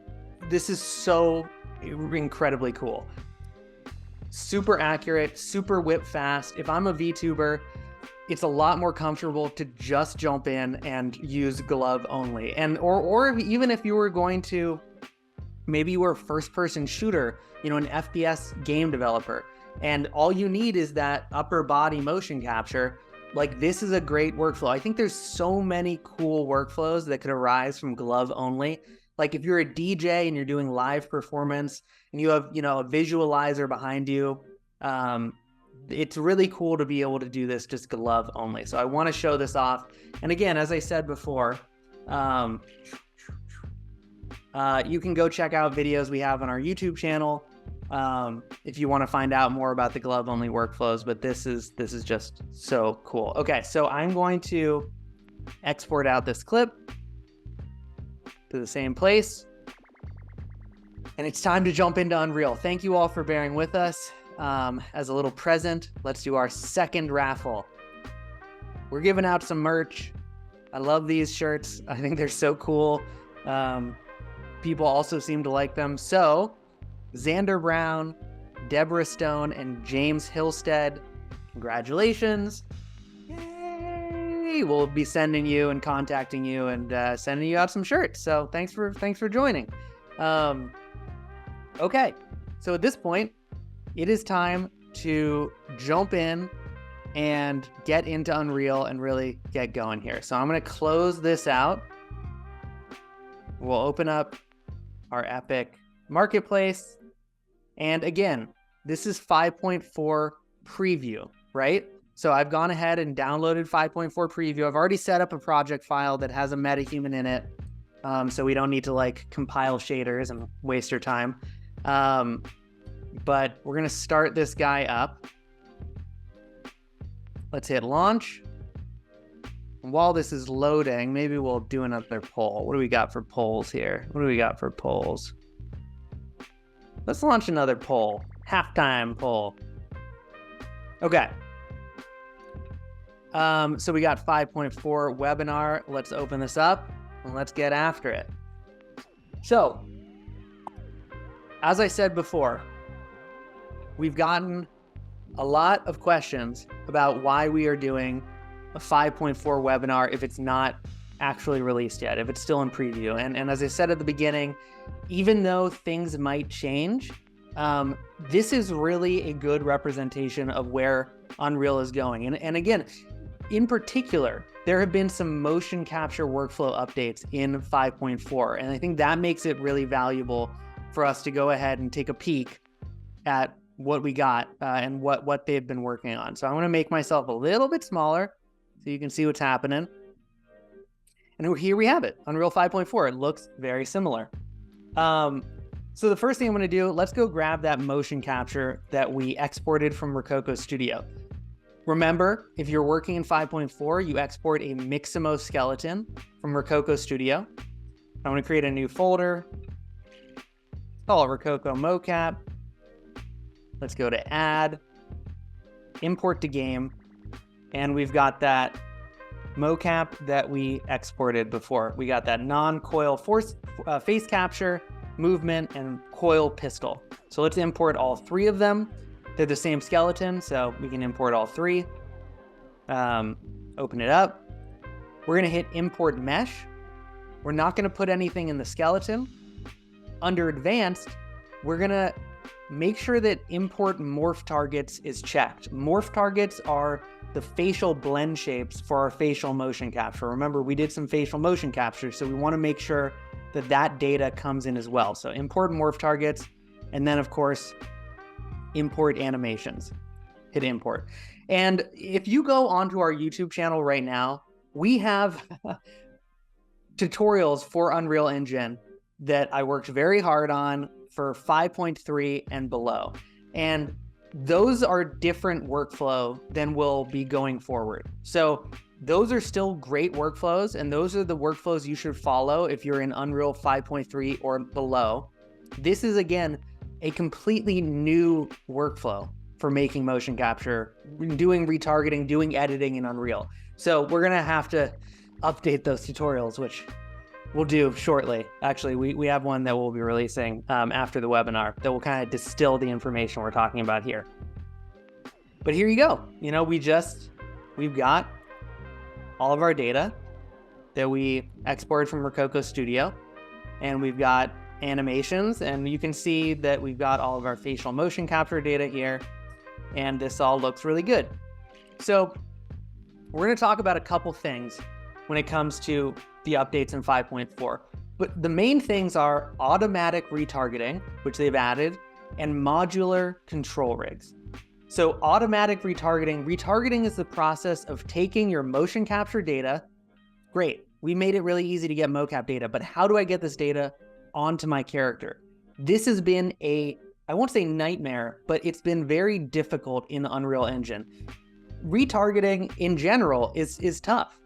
A: this is so incredibly cool. Super accurate, super whip fast. If I'm a VTuber, it's a lot more comfortable to just jump in and use glove only. And or even if you were going to, maybe you were a first person shooter, you know, an FPS game developer, and all you need is that upper body motion capture. Like, this is a great workflow. I think there's so many cool workflows that could arise from glove only. Like if you're a DJ and you're doing live performance and you have, you know, a visualizer behind you, it's really cool to be able to do this just glove only. So I want to show this off. And again, as I said before, you can go check out videos we have on our YouTube channel if you want to find out more about the glove only workflows, but this is just so cool. Okay, so I'm going to export out this clip to the same place, and it's time to jump into Unreal. Thank you all for bearing with us. As a little present, let's do our second raffle. We're giving out some merch. I love these shirts. I think they're so cool. People also seem to like them. So Xander Brown, Deborah Stone, and James Hillstead, congratulations. Yay! We'll be sending you and contacting you and sending you out some shirts. So thanks for joining. Okay, so at this point, it is time to jump in and get into Unreal and really get going here. So I'm going to close this out. We'll open up our Epic Marketplace. And again, this is 5.4 preview, right? So I've gone ahead and downloaded 5.4 preview. I've already set up a project file that has a MetaHuman in it. So we don't need to like compile shaders and waste your time. But we're going to start this guy up. Let's hit launch. And while this is loading, maybe we'll do another poll. What do we got for polls here? What do we got for polls? Let's launch another poll. Halftime poll. Okay. So we got 5.4 webinar. Let's open this up and let's get after it. So, as I said before, we've gotten a lot of questions about why we are doing a 5.4 webinar if it's not actually released yet, if it's still in preview. And as I said at the beginning, even though things might change, this is really a good representation of where Unreal is going. And again, in particular, there have been some motion capture workflow updates in 5.4. And I think that makes it really valuable for us to go ahead and take a peek at what we got and what they've been working on. So I want to make myself a little bit smaller so you can see what's happening. And here we have it, Unreal 5.4. It looks very similar. So the first thing I'm going to do, let's go grab that motion capture that we exported from Rokoko Studio. Remember, if you're working in 5.4, you export a Mixamo skeleton from Rokoko Studio. I'm going to create a new folder. Call it Rokoko mocap. Let's go to add, import to game, and we've got that mocap that we exported before. We got that non-coil face capture, movement, and coil pistol. So let's import all three of them. They're the same skeleton, so we can import all three. Open it up. We're gonna hit import mesh. We're not gonna put anything in the skeleton. Under advanced, we're gonna make sure that import morph targets is checked. Morph targets are the facial blend shapes for our facial motion capture. Remember, we did some facial motion capture, so we want to make sure that that data comes in as well. So import morph targets, and then of course, import animations. Hit import. And if you go onto our YouTube channel right now, we have tutorials for Unreal Engine that I worked very hard on for 5.3 and below. And those are different workflow than we'll be going forward. So those are still great workflows, and those are the workflows you should follow if you're in Unreal 5.3 or below. This is, again, a completely new workflow for making motion capture, doing retargeting, doing editing in Unreal. So we're gonna have to update those tutorials, which we'll do shortly. Actually, we have one that we'll be releasing after the webinar that will kind of distill the information we're talking about here. But here you go. You know, we've got all of our data that we exported from Rokoko Studio, and we've got animations, and you can see that we've got all of our facial motion capture data here, and this all looks really good. So we're going to talk about a couple things when it comes to the updates in 5.4. But the main things are automatic retargeting, which they've added, and modular control rigs. So automatic retargeting is the process of taking your motion capture data. Great, we made it really easy to get mocap data, but how do I get this data onto my character? This has been I won't say nightmare, but it's been very difficult in the Unreal Engine. Retargeting in general is tough.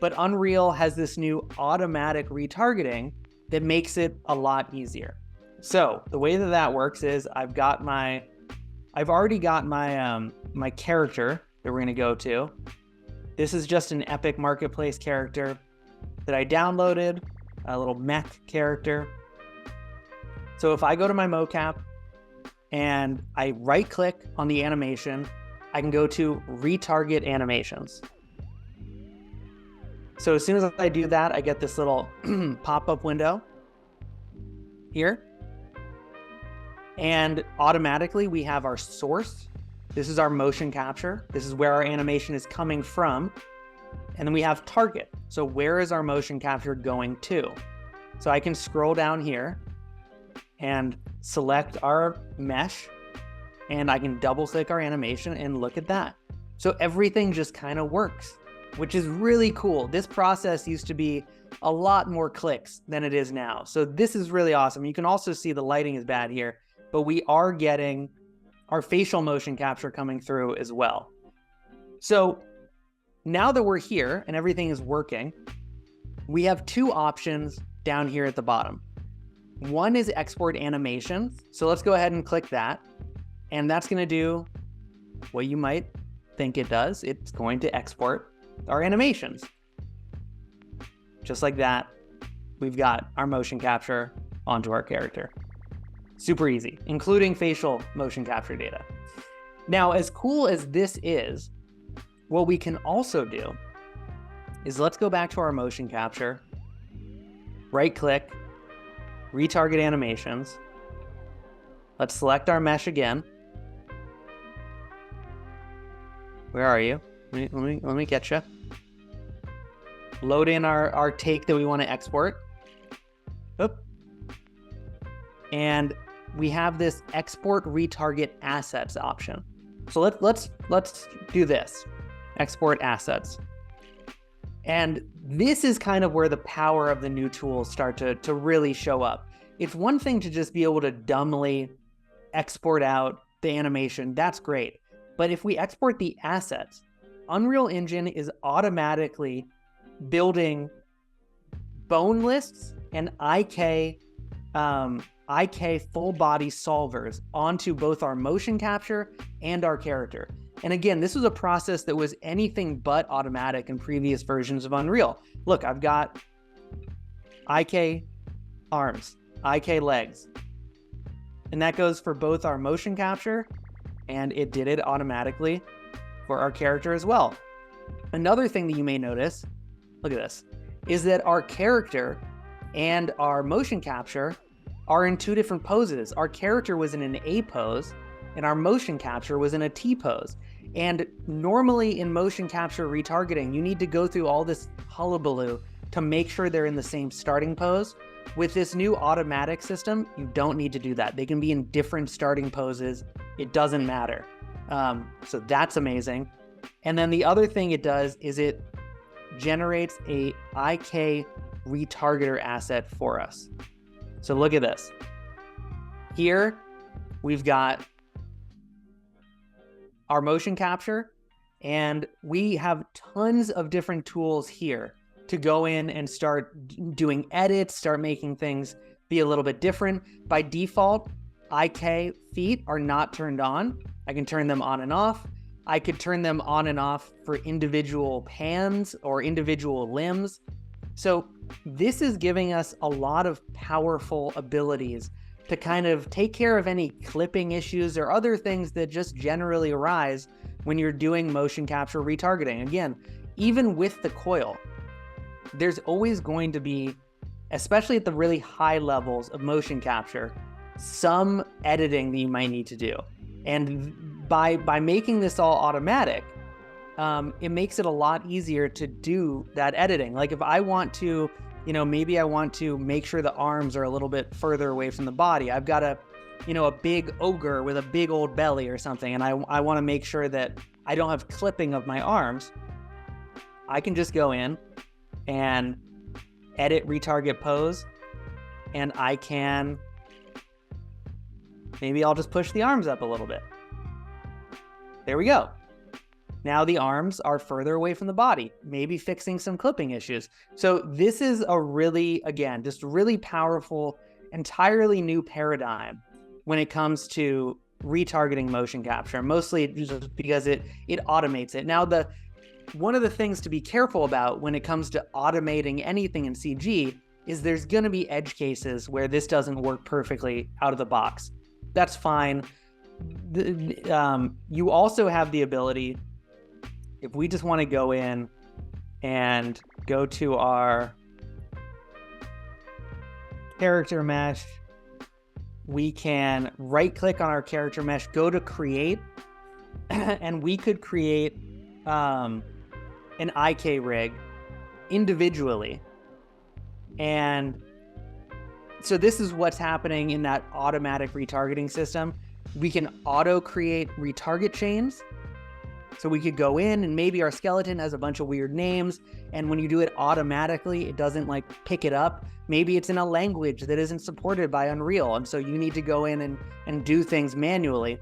A: But Unreal has this new automatic retargeting that makes it a lot easier. So the way that works is I've already got my character that we're gonna go to. This is just an Epic Marketplace character that I downloaded, a little mech character. So if I go to my mocap and I right click on the animation, I can go to retarget animations. So as soon as I do that, I get this little pop-up window here. And automatically we have our source. This is our motion capture. This is where our animation is coming from. And then we have target. So where is our motion capture going to? So I can scroll down here and select our mesh, and I can double click our animation and look at that. So everything just kind of works, which is really cool. This process used to be a lot more clicks than it is now. So this is really awesome. You can also see the lighting is bad here, but we are getting our facial motion capture coming through as well. So now that we're here and everything is working, we have two options down here at the bottom. One is export animations. So let's go ahead and click that. And that's going to do what you might think it does. It's going to export our animations. Just like that, we've got our motion capture onto our character. Super easy, including facial motion capture data. Now, as cool as this is, what we can also do is let's go back to our motion capture, right click, retarget animations. Let's select our mesh again. Where are you? Let me get you. Load in our take that we want to export. Oop. And we have this export retarget assets option. So let's do this. Export assets. And this is kind of where the power of the new tools start to really show up. It's one thing to just be able to dumbly export out the animation. That's great. But if we export the assets, Unreal Engine is automatically building bone lists and IK full body solvers onto both our motion capture and our character. And again, this was a process that was anything but automatic in previous versions of Unreal. Look, I've got IK arms, IK legs, and that goes for both our motion capture, and it did it automatically for our character as well. Another thing that you may notice, look at this, is that our character and our motion capture are in two different poses. Our character was in an A pose, and our motion capture was in a T pose. And normally in motion capture retargeting, you need to go through all this hullabaloo to make sure they're in the same starting pose. With this new automatic system, you don't need to do that. They can be in different starting poses. It doesn't matter. So that's amazing. And then the other thing it does is it generates a IK retargeter asset for us. So look at this. Here, we've got our motion capture, and we have tons of different tools here to go in and start doing edits, start making things be a little bit different. By default, IK feet are not turned on. I can turn them on and off. I could turn them on and off for individual hands or individual limbs. So this is giving us a lot of powerful abilities to kind of take care of any clipping issues or other things that just generally arise when you're doing motion capture retargeting. Again, even with the coil, there's always going to be, especially at the really high levels of motion capture, some editing that you might need to do. And by making this all automatic, it makes it a lot easier to do that editing. Like if I want to, maybe I want to make sure the arms are a little bit further away from the body. I've got a big ogre with a big old belly or something, and I want to make sure that I don't have clipping of my arms. I can just go in and edit retarget pose, and I can, maybe I'll just push the arms up a little bit. There we go. Now the arms are further away from the body, maybe fixing some clipping issues. So this is a really, again, just really powerful, entirely new paradigm when it comes to retargeting motion capture, mostly just because it automates it. Now, one of the things to be careful about when it comes to automating anything in CG is there's going to be edge cases where this doesn't work perfectly out of the box. That's fine. You also have the ability, if we just want to go in and go to our character mesh, we can right click on our character mesh, go to create, and we could create an IK rig individually. And so this is what's happening in that automatic retargeting system. We can auto create retarget chains. So we could go in and maybe our skeleton has a bunch of weird names, and when you do it automatically, it doesn't like pick it up. Maybe it's in a language that isn't supported by Unreal, and so you need to go in and do things manually.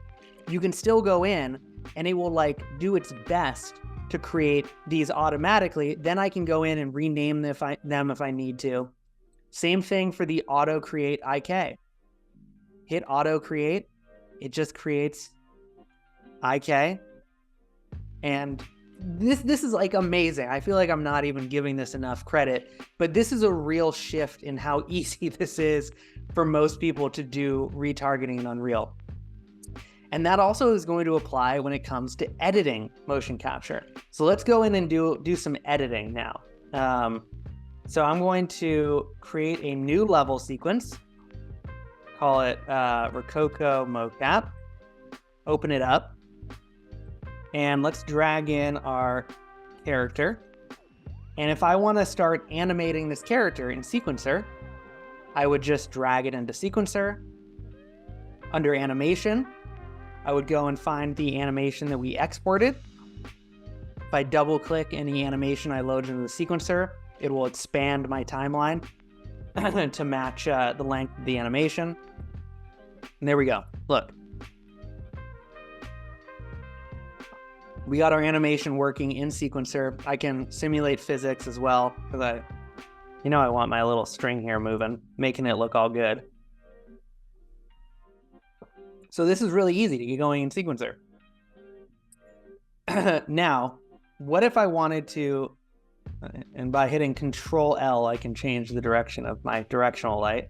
A: You can still go in and it will like do its best to create these automatically. Then I can go in and rename them if I need to. Same thing for the auto create IK. Hit auto create, it just creates IK. And this is like amazing. I feel like I'm not even giving this enough credit, but this is a real shift in how easy this is for most people to do retargeting in Unreal. And that also is going to apply when it comes to editing motion capture. So let's go in and do some editing now. So I'm going to create a new level sequence, call it Rokoko mocap, open it up. And let's drag in our character. And if I want to start animating this character in Sequencer, I would just drag it into Sequencer. Under animation, I would go and find the animation that we exported. If I double click any animation I load into the Sequencer, it will expand my timeline to match the length of the animation. And there we go. Look. We got our animation working in Sequencer. I can simulate physics as well, because I want my little string here moving, making it look all good. So this is really easy to get going in Sequencer. Now, what if I wanted to, and by hitting Control L, I can change the direction of my directional light.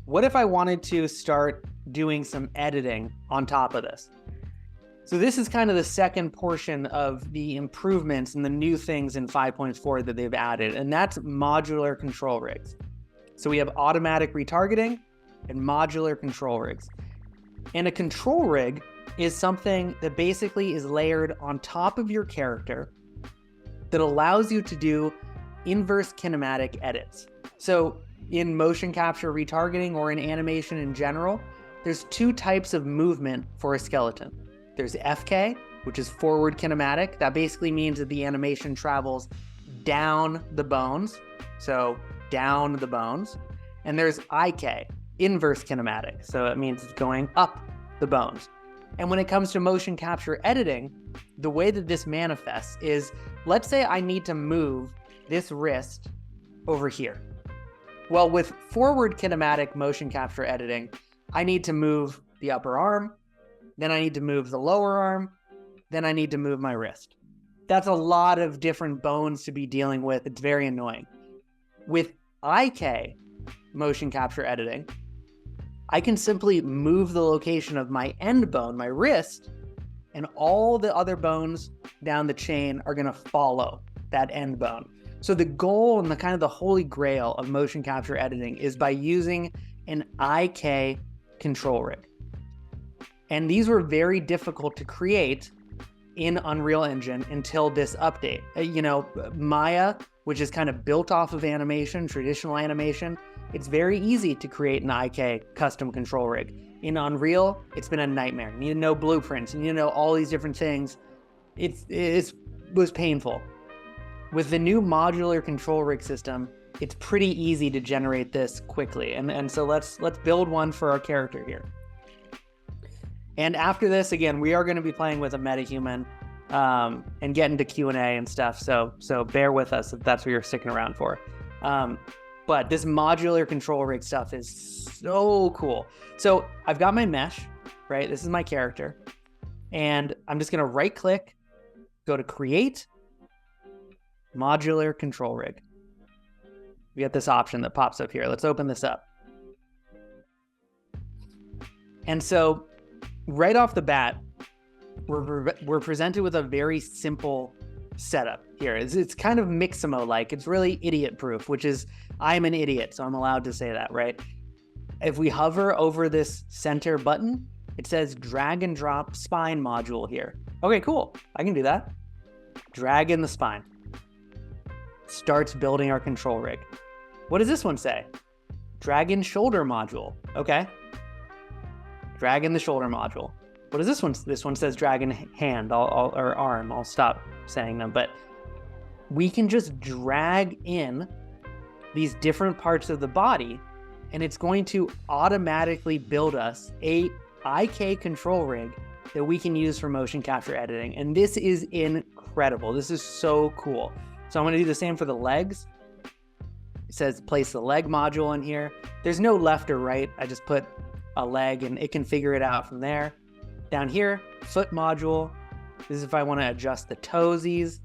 A: What if I wanted to start doing some editing on top of this? So this is kind of the second portion of the improvements and the new things in 5.4 that they've added, and that's modular control rigs. So we have automatic retargeting and modular control rigs. And a control rig is something that basically is layered on top of your character that allows you to do inverse kinematic edits. So in motion capture retargeting or in animation in general, there's two types of movement for a skeleton. There's FK, which is forward kinematic. That basically means that the animation travels down the bones. So down the bones. And there's IK, inverse kinematic. So it means it's going up the bones. And when it comes to motion capture editing, the way that this manifests is, let's say I need to move this wrist over here. Well, with forward kinematic motion capture editing, I need to move the upper arm, then I need to move the lower arm, then I need to move my wrist. That's a lot of different bones to be dealing with. It's very annoying. With IK motion capture editing, I can simply move the location of my end bone, my wrist, and all the other bones down the chain are going to follow that end bone. So the goal and the kind of the holy grail of motion capture editing is by using an IK control rig. And these were very difficult to create in Unreal Engine until this update. Maya, which is kind of built off of animation, traditional animation, it's very easy to create an IK custom control rig. In Unreal, it's been a nightmare. You need to know blueprints, and you need to know all these different things. It was painful. With the new modular control rig system, it's pretty easy to generate this quickly. And so let's build one for our character here. And after this, again, we are going to be playing with a MetaHuman and get into Q&A and stuff. So bear with us if that's what you're sticking around for. But this modular control rig stuff is so cool. So I've got my mesh, right? This is my character. And I'm just going to right click, go to create, modular control rig. We get this option that pops up here. Let's open this up. And so right off the bat, we're presented with a very simple setup here. It's kind of Mixamo-like. It's really idiot-proof, which is, I'm an idiot, so I'm allowed to say that, right? If we hover over this center button, it says drag and drop spine module here. Okay, cool. I can do that. Drag in the spine. Starts building our control rig. What does this one say? Drag in shoulder module. Okay. Drag in the shoulder module. What is this one? This one says drag in hand or arm. I'll stop saying them, but we can just drag in these different parts of the body, and it's going to automatically build us a IK control rig that we can use for motion capture editing. And this is incredible. This is so cool. So I'm going to do the same for the legs. It says place the leg module in here. There's no left or right. I just put a leg and it can figure it out from there. Down here, foot module. This is if I want to adjust the toesies.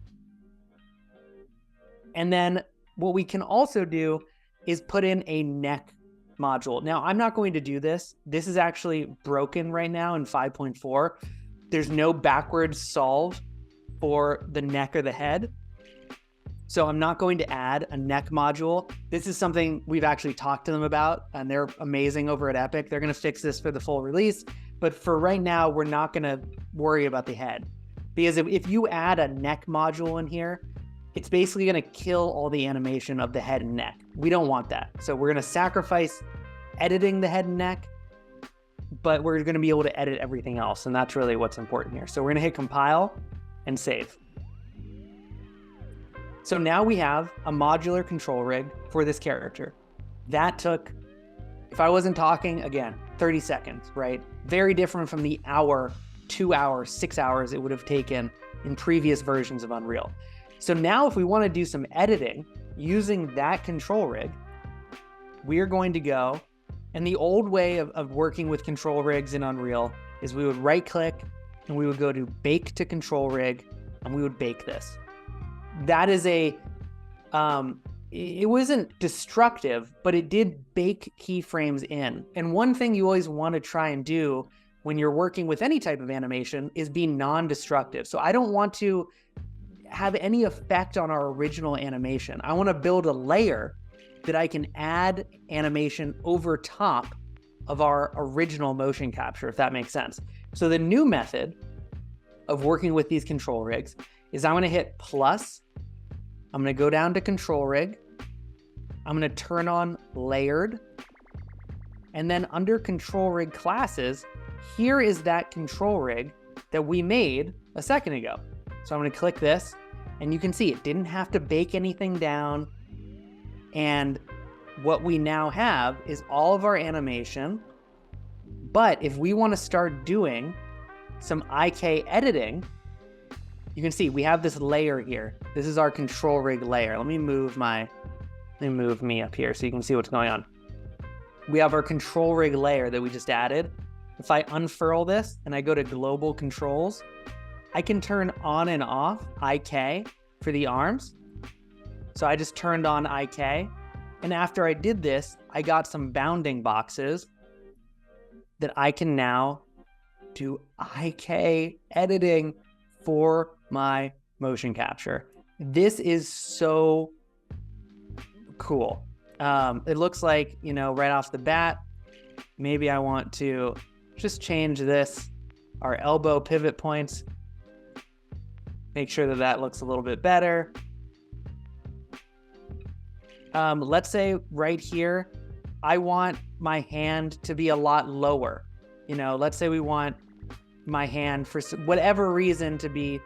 A: And then what we can also do is put in a neck module. Now, I'm not going to do this. This is actually broken right now in 5.4. There's no backwards solve for the neck or the head. So I'm not going to add a neck module. This is something we've actually talked to them about, and they're amazing over at Epic. They're going to fix this for the full release. But for right now, we're not going to worry about the head. Because if you add a neck module in here, it's basically going to kill all the animation of the head and neck. We don't want that. So we're going to sacrifice editing the head and neck, but we're going to be able to edit everything else. And that's really what's important here. So we're going to hit compile and save. So now we have a modular control rig for this character. That took, if I wasn't talking, again, 30 seconds, right? Very different from the hour, 2 hours, 6 hours it would have taken in previous versions of Unreal. So now if we want to do some editing using that control rig, we are going to go, and the old way of working with control rigs in Unreal is we would right click and we would go to bake to control rig and we would bake this. That is it wasn't destructive, but it did bake keyframes in. And one thing you always want to try and do when you're working with any type of animation is be non-destructive. So I don't want to have any effect on our original animation. I want to build a layer that I can add animation over top of our original motion capture, if that makes sense. So the new method of working with these control rigs is I'm going to hit plus I'm going to go down to control rig. I'm going to turn on layered. And then under control rig classes, here is that control rig that we made a second ago. So I'm going to click this, and you can see it didn't have to bake anything down. And what we now have is all of our animation. But if we want to start doing some IK editing, you can see we have this layer here. This is our control rig layer. Let me move me up here so you can see what's going on. We have our control rig layer that we just added. If I unfurl this and I go to global controls, I can turn on and off IK for the arms. So I just turned on IK. And after I did this, I got some bounding boxes that I can now do IK editing for my motion capture. This is so cool. It looks like, right off the bat, maybe I want to just change this, our elbow pivot points, make sure that that looks a little bit better. Let's say right here, I want my hand to be a lot lower. Let's say we want my hand for whatever reason to be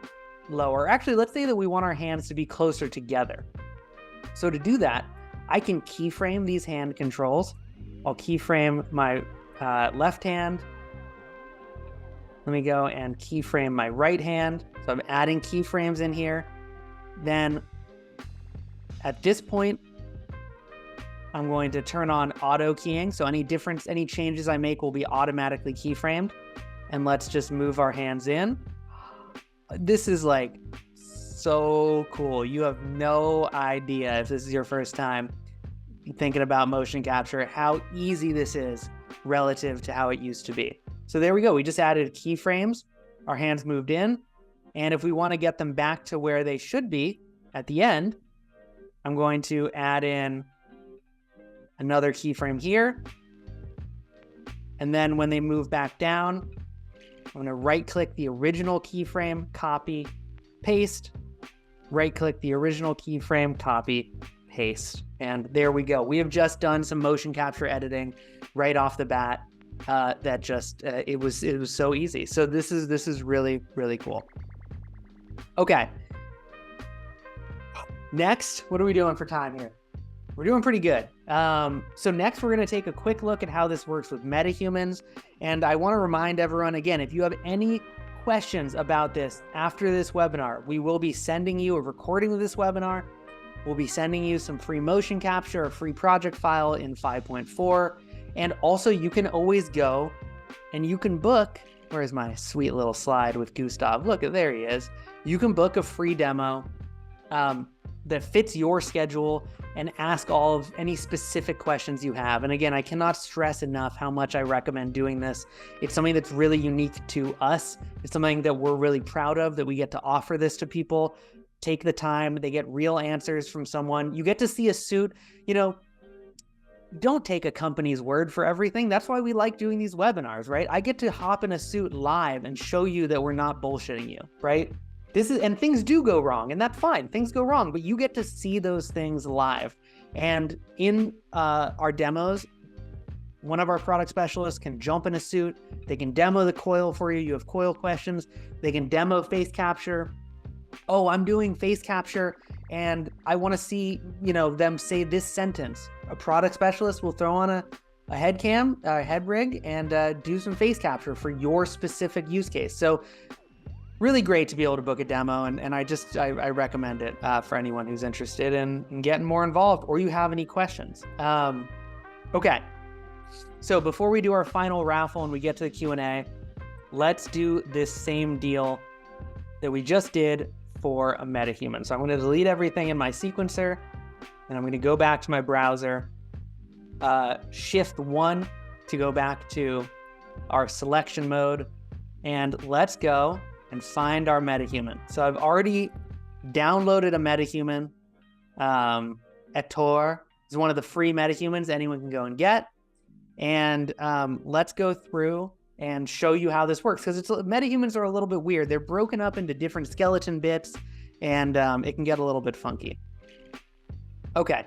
A: lower. Actually, let's say that we want our hands to be closer together. So to do that, I can keyframe these hand controls. I'll keyframe my left hand. Let me go and keyframe my right hand. So I'm adding keyframes in here. Then at this point, I'm going to turn on auto keying. So any changes I make will be automatically keyframed. And let's just move our hands in. This is like so cool. You have no idea, if this is your first time thinking about motion capture, how easy this is relative to how it used to be. So there we go. We just added keyframes. Our hands moved in. And if we want to get them back to where they should be at the end, I'm going to add in another keyframe here. And then when they move back down, I'm going to right-click the original keyframe, copy, paste, right-click the original keyframe, copy, paste. And there we go. We have just done some motion capture editing right off the bat. It was so easy. So this is really, really cool. Okay. Next, what are we doing for time here? We're doing pretty good. So next, we're going to take a quick look at how this works with MetaHumans. And I want to remind everyone, again, if you have any questions about this after this webinar, we will be sending you a recording of this webinar. We'll be sending you some free motion capture, a free project file in 5.4. And also, you can always go and you can book, where's my sweet little slide with Gustav? Look, there he is. You can book a free demo that fits your schedule and ask all of any specific questions you have. And again, I cannot stress enough how much I recommend doing this. It's something that's really unique to us. It's something that we're really proud of, that we get to offer this to people. Take the time, they get real answers from someone. You get to see a suit, don't take a company's word for everything. That's why we like doing these webinars, right? I get to hop in a suit live and show you that we're not bullshitting you, right? And things do go wrong, and that's fine. Things go wrong, but you get to see those things live. And in our demos, one of our product specialists can jump in a suit. They can demo the coil for you. You have coil questions. They can demo face capture. Oh, I'm doing face capture, and I want to see, them say this sentence. A product specialist will throw on a head rig, and do some face capture for your specific use case. So really great to be able to book a demo, and I recommend it for anyone who's interested in getting more involved, or you have any questions. Okay, so before we do our final raffle and we get to the Q&A, let's do this same deal that we just did for a MetaHuman. So I'm going to delete everything in my sequencer, and I'm going to go back to my browser, Shift 1 to go back to our selection mode, and let's go and find our MetaHuman. So I've already downloaded a MetaHuman. Etor is one of the free MetaHumans anyone can go and get. And let's go through and show you how this works, because MetaHumans are a little bit weird. They're broken up into different skeleton bits, and it can get a little bit funky. Okay.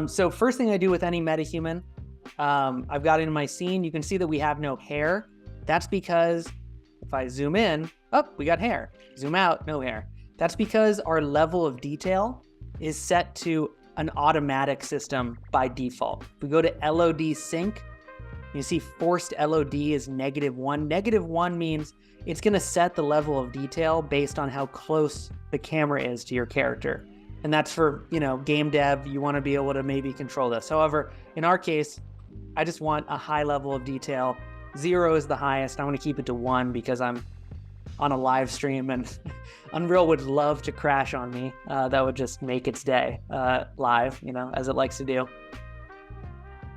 A: So first thing I do with any MetaHuman, I've got it in my scene. You can see that we have no hair. That's because if I zoom in, oh, we got hair. Zoom out, no hair. That's because our level of detail is set to an automatic system by default. If we go to LOD sync, you see forced LOD is -1. -1 means it's gonna set the level of detail based on how close the camera is to your character. And that's for, game dev, you wanna be able to maybe control this. However, in our case, I just want a high level of detail. 0 is the highest. I want to keep it to 1 because I'm on a live stream and Unreal would love to crash on me. That would just make its day live, as it likes to do.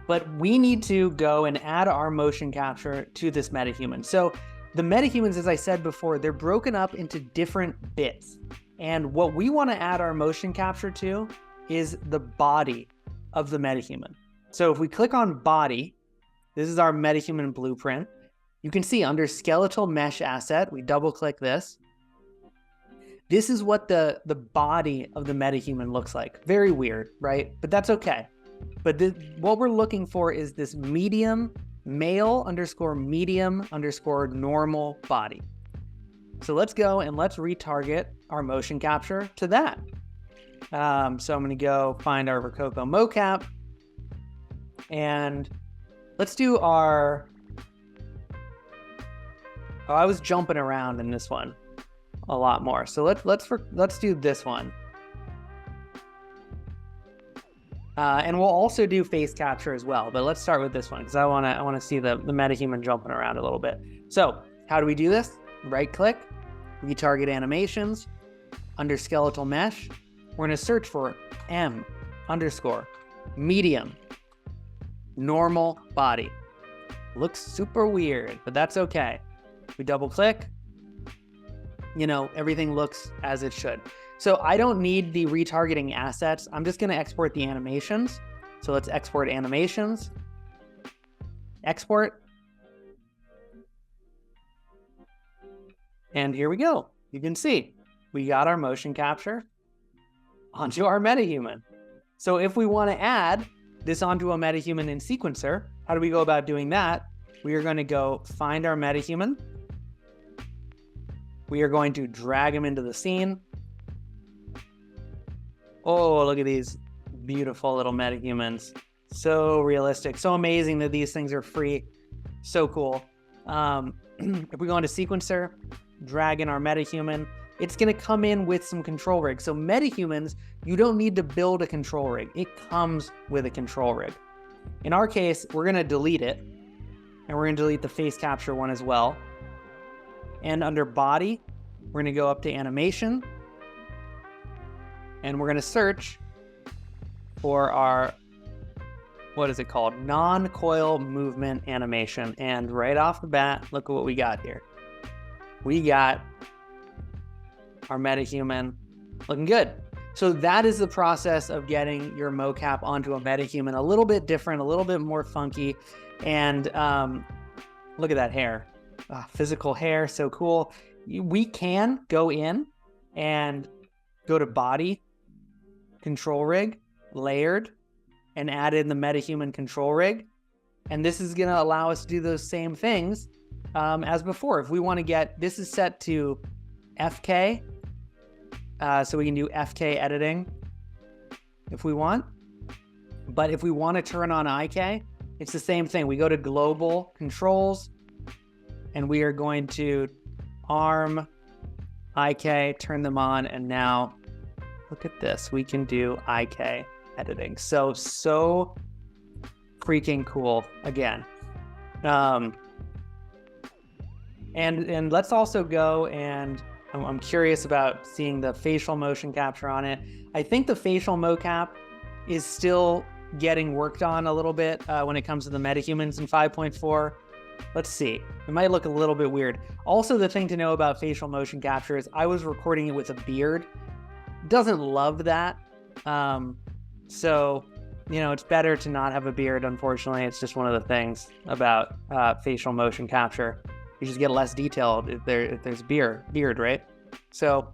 A: But we need to go and add our motion capture to this MetaHuman. So the MetaHumans, as I said before, they're broken up into different bits. And what we want to add our motion capture to is the body of the MetaHuman. So if we click on body, this is our MetaHuman blueprint. You can see under skeletal mesh asset, we double click this. This is what the body of the MetaHuman looks like. Very weird, right? But that's okay. But what we're looking for is this medium male _ medium _ normal body. So let's go and let's retarget our motion capture to that. So I'm gonna go find our Rokoko mocap and let's do our, I was jumping around in this one a lot more. So let's do this one. And we'll also do face capture as well, but let's start with this one because I wanna see the MetaHuman jumping around a little bit. So how do we do this? Right click, retarget animations, under skeletal mesh. We're gonna search for M _ medium normal body. Looks super weird, but that's okay. We double click, everything looks as it should. So I don't need the retargeting assets. I'm just gonna export the animations. So let's export animations. Export. And here we go. You can see we got our motion capture onto our MetaHuman. So if we wanna add this onto a MetaHuman in Sequencer, how do we go about doing that? We are gonna go find our MetaHuman. We are going to drag him into the scene. Oh, look at these beautiful little MetaHumans. So realistic, so amazing that these things are free. So cool. If we go into Sequencer, drag in our MetaHuman, it's gonna come in with some control rigs. So MetaHumans, you don't need to build a control rig. It comes with a control rig. In our case, we're gonna delete it, and we're gonna delete the face capture one as well. And under body, we're gonna go up to animation, and we're gonna search for our, what is it called? Non-coil movement animation. And right off the bat, look at what we got here. We got our MetaHuman looking good. So that is the process of getting your mocap onto a MetaHuman. A little bit different, a little bit more funky. And look at that hair. Physical hair, so cool. We can go in and go to body, control rig, layered, and add in the MetaHuman control rig. And this is gonna allow us to do those same things as before. If we wanna this is set to FK, so we can do FK editing if we want. But if we wanna turn on IK, it's the same thing. We go to global controls, and we are going to arm, IK, turn them on, and now look at this. We can do IK editing. So freaking cool again. And let's also go and I'm curious about seeing the facial motion capture on it. I think the facial mocap is still getting worked on a little bit when it comes to the MetaHumans in 5.4. Let's see. It might look a little bit weird. Also, the thing to know about facial motion capture is I was recording it with a beard. Doesn't love that. So, it's better to not have a beard, unfortunately. It's just one of the things about facial motion capture. You just get less detailed if there's beard, right? So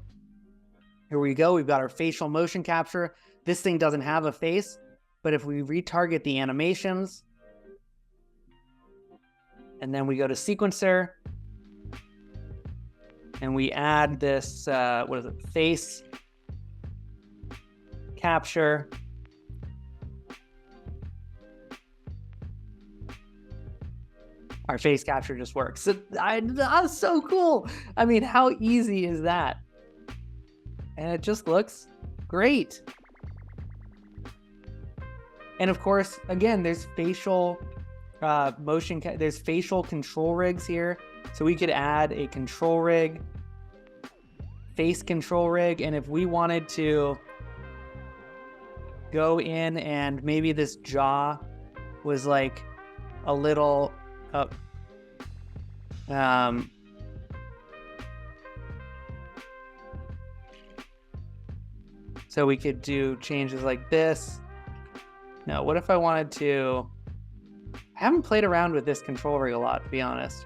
A: here we go. We've got our facial motion capture. This thing doesn't have a face, but if we retarget the animations, and then we go to sequencer, and we add this, face capture. Our face capture just works. That's so cool. I mean, how easy is that? And it just looks great. And of course, again, there's facial there's facial control rigs here. So we could add a control rig, face control rig. And if we wanted to go in and maybe this jaw was like a little up. So we could do changes like this. Now, what if I wanted to, I haven't played around with this control rig a lot, to be honest,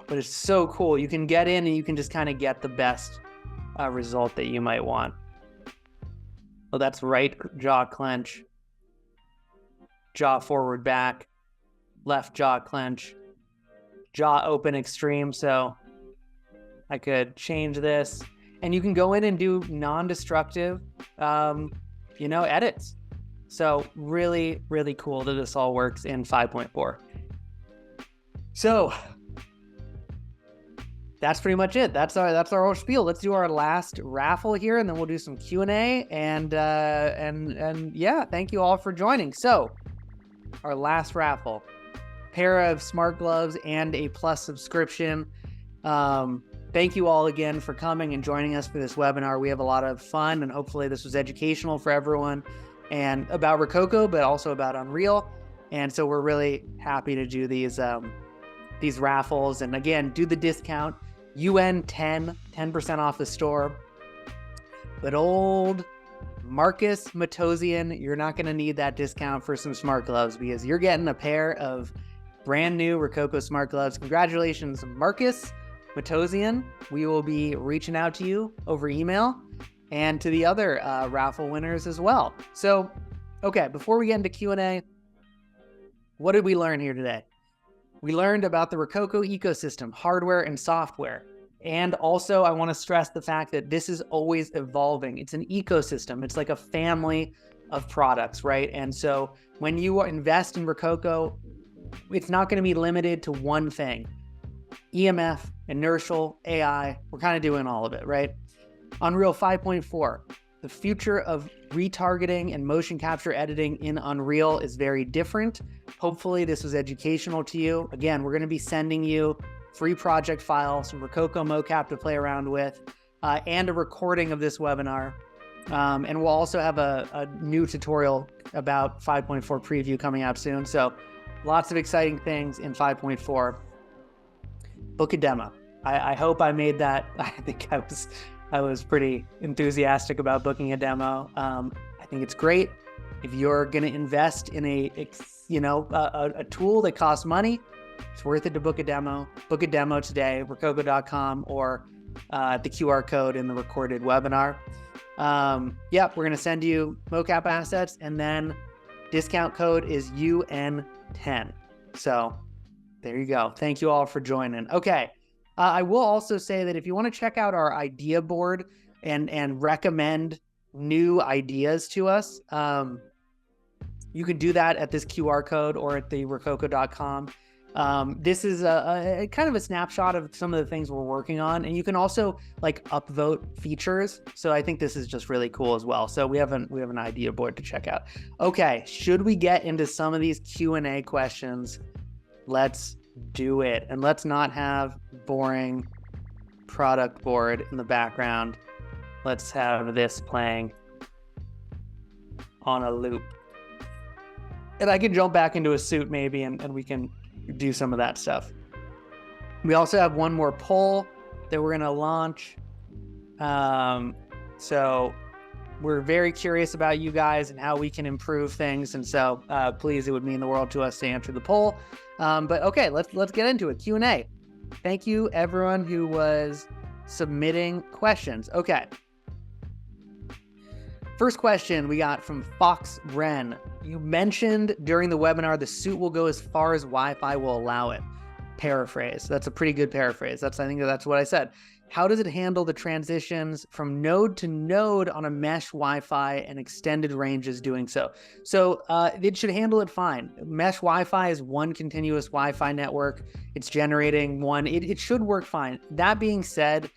A: but it's so cool. You can get in and you can just kind of get the best result that you might want. Well, that's right jaw clench, jaw forward back, left jaw clench, jaw open extreme. So I could change this, and you can go in and do non-destructive, edits. So really, really cool that this all works in 5.4. So that's pretty much it. That's our whole spiel. Let's do our last raffle here, and then we'll do some Q&A. And yeah, thank you all for joining. So our last raffle, pair of smart gloves and a Plus subscription. Thank you all again for coming and joining us for this webinar. We have a lot of fun, and hopefully this was educational for everyone, and about Rokoko, but also about Unreal. And so we're really happy to do these raffles. And again, do the discount, UN10, 10% off the store. But old Marcus Matosian, you're not gonna need that discount for some smart gloves, because you're getting a pair of brand new Rokoko smart gloves. Congratulations, Marcus Matosian. We will be reaching out to you over email, and to the other raffle winners as well. So, okay, before we get into Q&A, what did we learn here today? We learned about the Rokoko ecosystem, hardware and software. And also, I want to stress the fact that this is always evolving. It's an ecosystem. It's like a family of products, right? And so when you invest in Rokoko, it's not going to be limited to one thing. EMF, inertial, AI, we're kind of doing all of it, right? Unreal 5.4, the future of retargeting and motion capture editing in Unreal is very different. Hopefully this was educational to you. Again, we're going to be sending you free project files, some Rokoko mocap to play around with, and a recording of this webinar. And we'll also have a new tutorial about 5.4 preview coming out soon. So lots of exciting things in 5.4. Book a demo. I hope I made that. I think I was pretty enthusiastic about booking a demo. I think it's great. If you're going to invest in a tool that costs money, it's worth it to book a demo. Book a demo today, rokoko.com, or the QR code in the recorded webinar. We're going to send you mocap assets, and then discount code is UN10. So there you go. Thank you all for joining. Okay. I will also say that if you want to check out our idea board and recommend new ideas to us, you can do that at this QR code or at the rokoko.com. This is a kind of a snapshot of some of the things we're working on, and you can also like upvote features. So I think this is just really cool as well. So we have an idea board to check out. Okay, should we get into some of these Q&A questions? Let's do it. And let's not have boring product board in the background. Let's have this playing on a loop. And I can jump back into a suit maybe, and we can do some of that stuff. We also have one more poll that we're going to launch. So we're very curious about you guys and how we can improve things. And so please, it would mean the world to us to answer the poll. But okay, let's get into it. Q&A. Thank you everyone who was submitting questions. Okay. First question we got from Fox Wren. You mentioned during the webinar the suit will go as far as Wi-Fi will allow it. Paraphrase. That's a pretty good paraphrase. I think that's what I said. How does it handle the transitions from node to node on a mesh Wi-Fi and extended ranges doing so? So it should handle it fine. Mesh Wi-Fi is one continuous Wi-Fi network. It's generating one. It should work fine. That being said,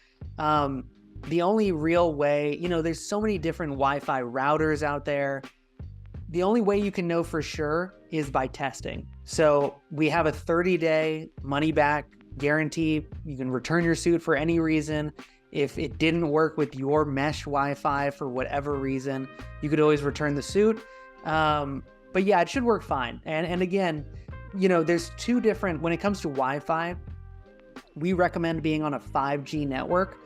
A: the only real way, there's so many different Wi-Fi routers out there. The only way you can know for sure is by testing. So we have a 30-day money-back guarantee. You can return your suit for any reason. If it didn't work with your mesh Wi-Fi for whatever reason, you could always return the suit. But yeah, it should work fine. And again, there's two different, when it comes to Wi-Fi, we recommend being on a 5G network.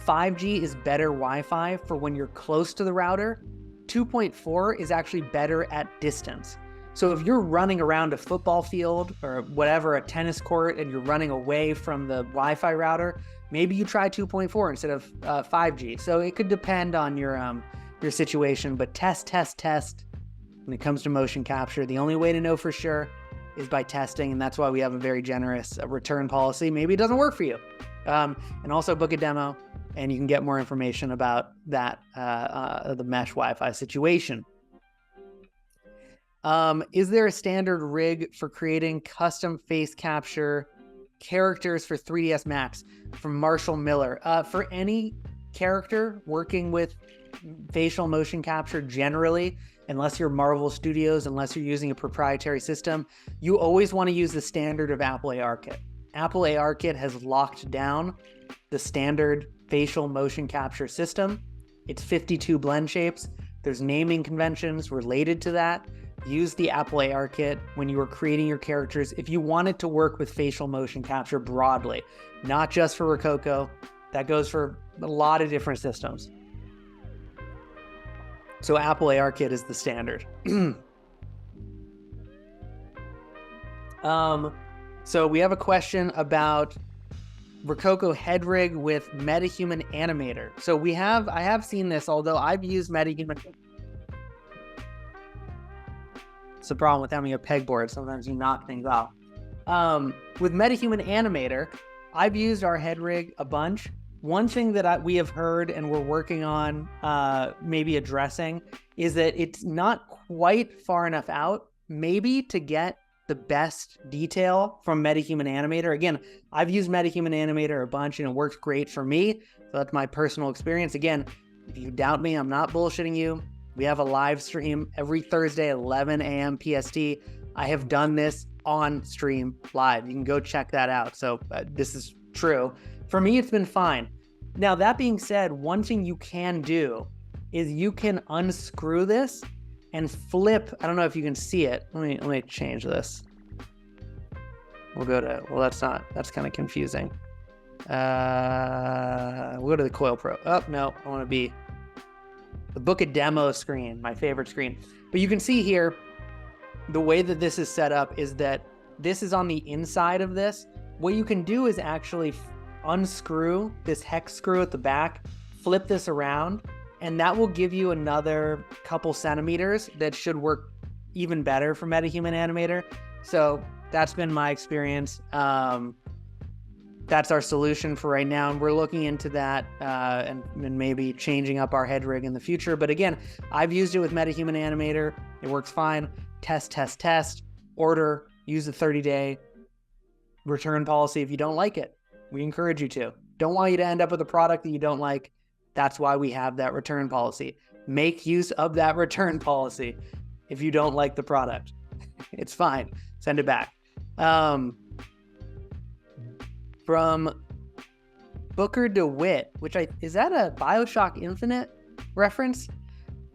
A: 5G is better Wi-Fi for when you're close to the router. 2.4 is actually better at distance. So if you're running around a football field or whatever, a tennis court, and you're running away from the Wi-Fi router, maybe you try 2.4 instead of 5G. So it could depend on your situation, but test. When it comes to motion capture, the only way to know for sure is by testing, and that's why we have a very generous return policy. Maybe it doesn't work for you. And also book a demo, and you can get more information about that, the mesh Wi-Fi situation. Is there a standard rig for creating custom face capture characters for 3ds Max? From Marshall Miller. For any character working with facial motion capture generally, unless you're Marvel Studios, unless you're using a proprietary system, you always want to use the standard of Apple ARKit. Apple ARKit has locked down the standard facial motion capture system. It's 52 blend shapes. There's naming conventions related to that. Use the Apple ARKit when you are creating your characters if you want it to work with facial motion capture broadly, not just for Rokoko. That goes for a lot of different systems. So Apple ARKit is the standard. So we have a question about Rokoko head rig with MetaHuman animator. So I have seen this, although I've used MetaHuman. It's the problem with having a pegboard. Sometimes you knock things off. With MetaHuman animator, I've used our head rig a bunch. One thing that we have heard and we're working on maybe addressing is that it's not quite far enough out, maybe, to get the best detail from MetaHuman animator. Again, I've used MetaHuman animator a bunch and it works great for me. So that's my personal experience. Again, if you doubt me, I'm not bullshitting you. We have a live stream every Thursday at 11 a.m. PST. I have done this on stream live. You can go check that out. So this is true. For me, it's been fine. Now, that being said, one thing you can do is you can unscrew this and flip. I don't know if you can see it. Let me change this. We'll go to, well, that's kind of confusing. We'll go to the Coil Pro. Oh, no, I want to be the book a demo screen, my favorite screen. But you can see here, the way that this is set up is that this is on the inside of this. What you can do is actually unscrew this hex screw at the back, flip this around, and that will give you another couple centimeters that should work even better for MetaHuman animator. So that's been my experience. That's our solution for right now, and we're looking into that and maybe changing up our head rig in the future. But again, I've used it with MetaHuman animator. It works fine. Test, order, use the 30-day return policy if you don't like it. We encourage you to. Don't want you to end up with a product that you don't like. That's why we have that return policy. Make use of that return policy if you don't like the product. It's fine. Send it back. From Booker DeWitt, is that a BioShock Infinite reference?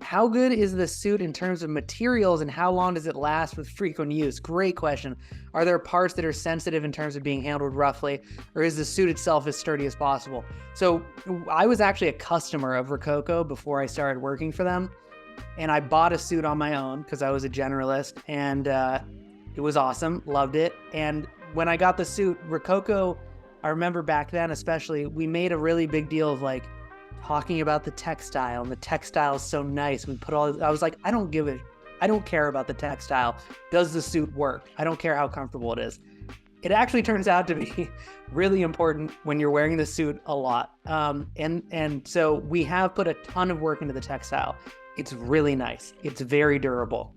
A: How good is the suit in terms of materials and how long does it last with frequent use? Great question. Are there parts that are sensitive in terms of being handled roughly, or is the suit itself as sturdy as possible? So I was actually a customer of Rokoko before I started working for them, and I bought a suit on my own because I was a generalist, and it was awesome, loved it. And when I got the suit, Rokoko, I remember back then especially, we made a really big deal of like, talking about the textile, and the textile is so nice. We put all, I was like, I don't care about the textile. Does the suit work? I don't care how comfortable it is. It actually turns out to be really important when you're wearing the suit a lot. And so we have put a ton of work into the textile. It's really nice. It's very durable.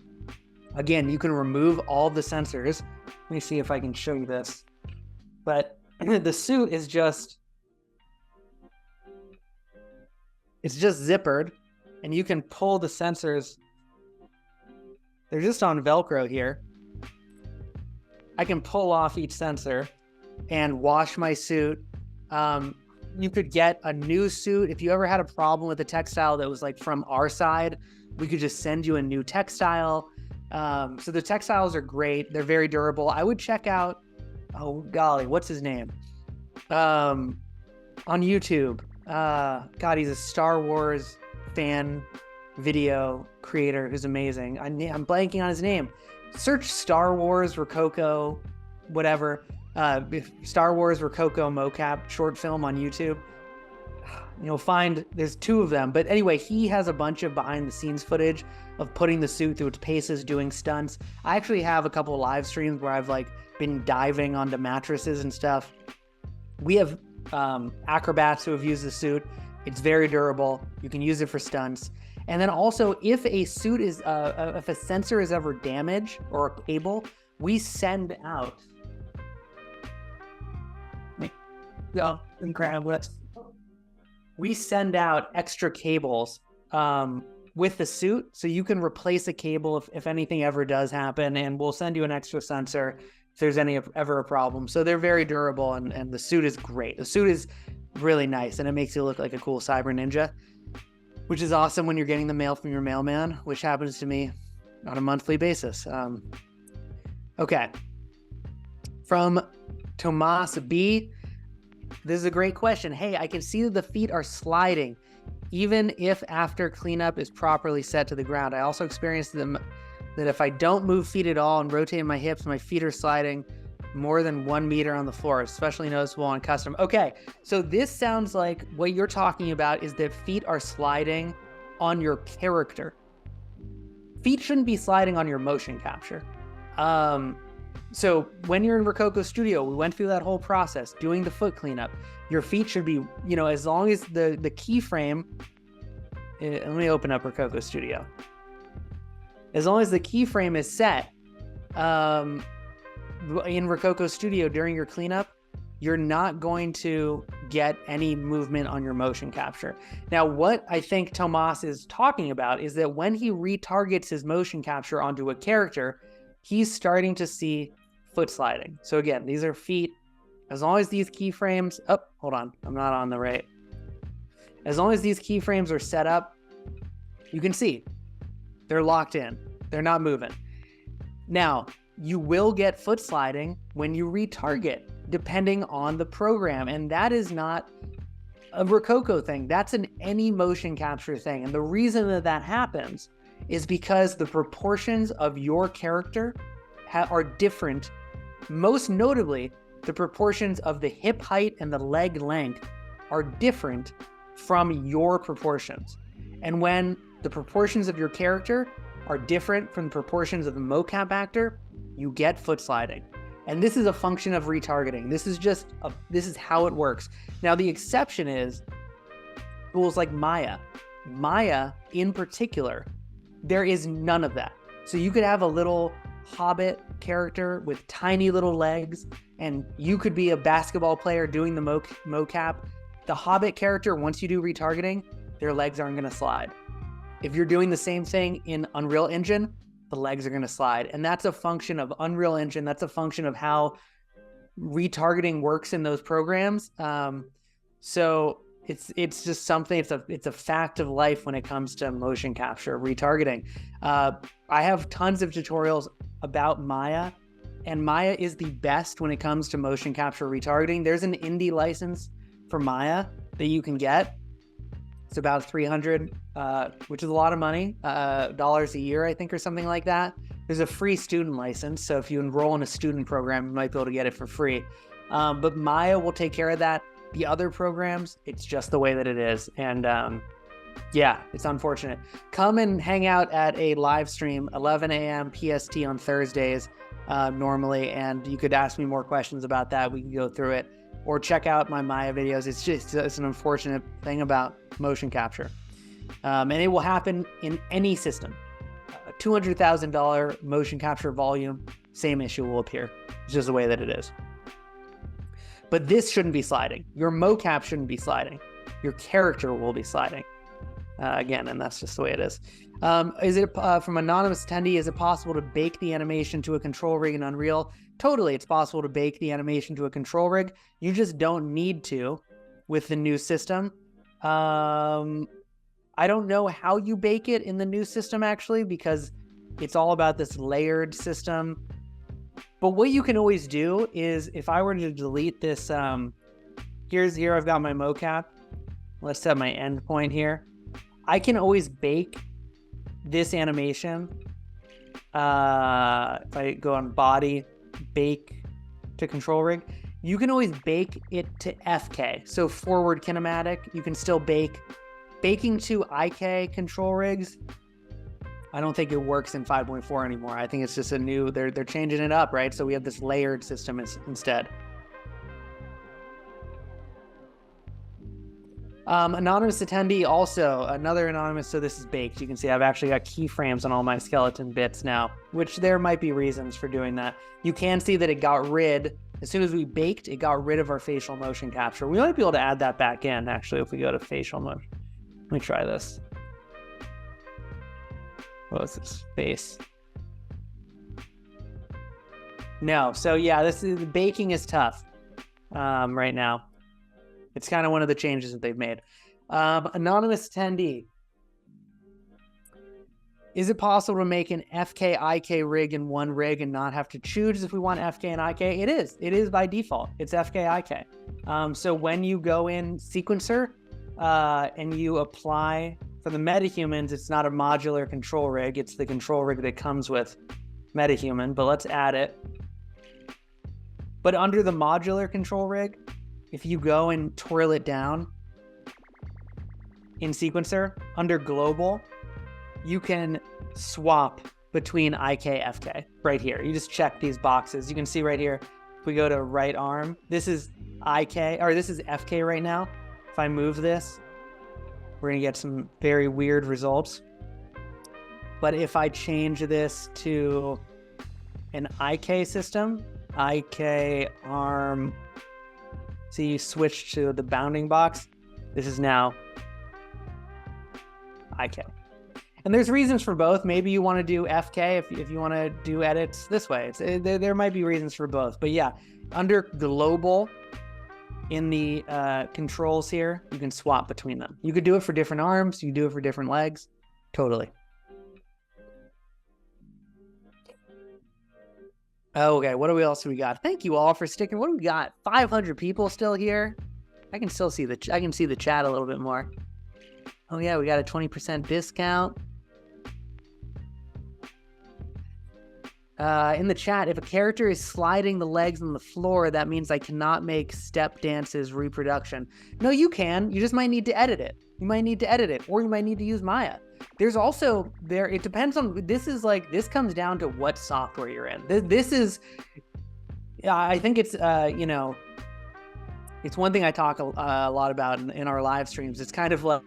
A: Again, you can remove all the sensors. Let me see if I can show you this. But the suit is just, it's just zippered, and you can pull the sensors. They're just on Velcro here. I can pull off each sensor and wash my suit. You could get a new suit. If you ever had a problem with a textile that was like from our side, we could just send you a new textile. So the textiles are great. They're very durable. I would check out, oh golly, what's his name? On YouTube. God, he's a Star Wars fan video creator who's amazing. I'm blanking on his name. Search Star Wars Rokoko, whatever. Star Wars Rokoko mocap short film on YouTube. You'll find there's 2 of them. But anyway, he has a bunch of behind the scenes footage of putting the suit through its paces, doing stunts. I actually have a couple of live streams where I've like been diving onto mattresses and stuff. We have acrobats who have used the suit. It's very durable. You can use it for stunts. And then also, if a suit is, if a sensor is ever damaged or a cable, we send out. We send out extra cables with the suit, so you can replace a cable if anything ever does happen, and we'll send you an extra sensor if there's ever a problem. So they're very durable, and the suit is great. The suit is really nice, and it makes you look like a cool cyber ninja, which is awesome when you're getting the mail from your mailman, which happens to me on a monthly basis. Okay. From Tomas B. This is a great question. Hey, I can see that the feet are sliding, even if after cleanup is properly set to the ground. I also experienced them that if I don't move feet at all and rotate my hips, my feet are sliding more than 1 meter on the floor, especially noticeable on custom. Okay, so this sounds like what you're talking about is that feet are sliding on your character. Feet shouldn't be sliding on your motion capture. So when you're in Rokoko Studio, we went through that whole process, doing the foot cleanup. Your feet should be, as long as the keyframe, let me open up Rokoko Studio. As long as the keyframe is set, in Rokoko Studio during your cleanup, you're not going to get any movement on your motion capture. Now, what I think Tomas is talking about is that when he retargets his motion capture onto a character, he's starting to see foot sliding. So again, these are feet. As long as these keyframes, hold on, I'm not on the right. As long as these keyframes are set up, you can see they're locked in. They're not moving. Now, you will get foot sliding when you retarget, depending on the program. And that is not a Rokoko thing. That's an any motion capture thing. And the reason that happens is because the proportions of your character are different. Most notably, the proportions of the hip height and the leg length are different from your proportions. And when the proportions of your character are different from the proportions of the mocap actor, you get foot sliding. And this is a function of retargeting. This is how it works. Now, the exception is tools like Maya. Maya, in particular, there is none of that. So you could have a little hobbit character with tiny little legs, and you could be a basketball player doing the mocap. The hobbit character, once you do retargeting, their legs aren't gonna slide. If you're doing the same thing in Unreal Engine, the legs are going to slide. And that's a function of Unreal Engine. That's a function of how retargeting works in those programs. So it's just something, it's a fact of life when it comes to motion capture, retargeting. I have tons of tutorials about Maya, and Maya is the best when it comes to motion capture retargeting. There's an indie license for Maya that you can get. It's about $300, which is a lot of money, dollars a year, I think, or something like that. There's a free student license, so if you enroll in a student program, you might be able to get it for free. But Maya will take care of that.
B: The other programs, it's just the way that it is. And yeah, it's unfortunate. Come and hang out at a live stream, 11 a.m. PST on Thursdays normally, and you could ask me more questions about that. We can go through it, or check out my Maya videos. It's an unfortunate thing about motion capture. And it will happen in any system. A $200,000 motion capture volume, same issue will appear. It's just the way that it is. But this shouldn't be sliding. Your mocap shouldn't be sliding. Your character will be sliding. Again, and that's just the way it is. Is it from anonymous attendee? Is it possible to bake the animation to a control rig in Unreal? Totally, it's possible to bake the animation to a control rig. You just don't need to with the new system. I don't know how you bake it in the new system, actually, because it's all about this layered system. But what you can always do is, if I were to delete this, here I've got my mocap. Let's set my endpoint here. I can always bake this animation. If I go on body, bake to control rig, you can always bake it to FK. So forward kinematic, you can still bake. Baking to IK control rigs, I don't think it works in 5.4 anymore. I think it's just a new, they're changing it up, right? So we have this layered system instead. Anonymous attendee, also another anonymous. So this is baked. You can see I've actually got keyframes on all my skeleton bits now, which there might be reasons for doing that. You can see that it got rid, as soon as we baked, it got rid of our facial motion capture. We might be able to add that back in, actually, if we go to facial motion. Let me try this. What was this? Face. No, so yeah, baking is tough right now. It's kind of one of the changes that they've made. Anonymous attendee. Is it possible to make an FK IK rig in one rig and not have to choose if we want FK and IK? It is. It is by default. It's FK IK. So when you go in sequencer and you apply for the MetaHumans, it's not a modular control rig. It's the control rig that comes with MetaHuman, but let's add it. But under the modular control rig, if you go and twirl it down in sequencer, under global, you can swap between IK, FK right here. You just check these boxes. You can see right here, if we go to right arm, this is IK, or this is FK right now. If I move this, we're gonna get some very weird results. But if I change this to an IK system, IK arm, see, you switch to the bounding box. This is now IK. And there's reasons for both. Maybe you want to do FK if you want to do edits this way. There might be reasons for both. But yeah, under global in the controls here, you can swap between them. You could do it for different arms. You can do it for different legs. Totally. Okay, what else do we got? Thank you all for sticking. What do we got? 500 people still here. I can still see the chat a little bit more. Oh yeah, we got a 20% discount. In the chat, if a character is sliding the legs on the floor, that means I cannot make step dances reproduction. No, you can. You just might need to edit it. You might need to edit it, or you might need to use Maya. There's also it depends on, this comes down to what software you're in. This is, I think it's, it's one thing I talk a lot about in our live streams. It's kind of like,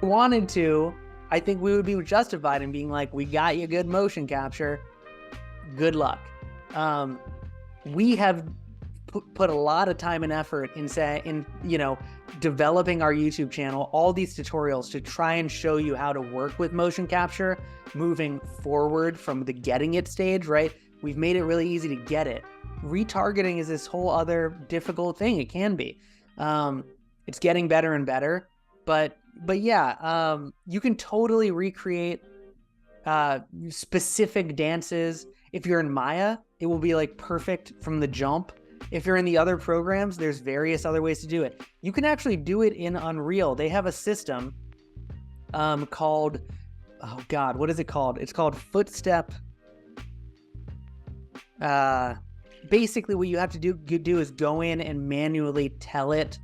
B: wanted to, I think we would be justified in being like, we got you good motion capture, good luck. We have put a lot of time and effort in developing our YouTube channel, all these tutorials to try and show you how to work with motion capture moving forward from the getting it stage, right? We've made it really easy to get it. Retargeting is this whole other difficult thing. It can be. It's getting better and better, but yeah, you can totally recreate specific dances. If you're in Maya, it will be like perfect from the jump. If you're in the other programs, there's various other ways to do it. You can actually do it in Unreal. They have a system called, oh God, what is it called? It's called Footstep. basically what you have to do is go in and manually tell it,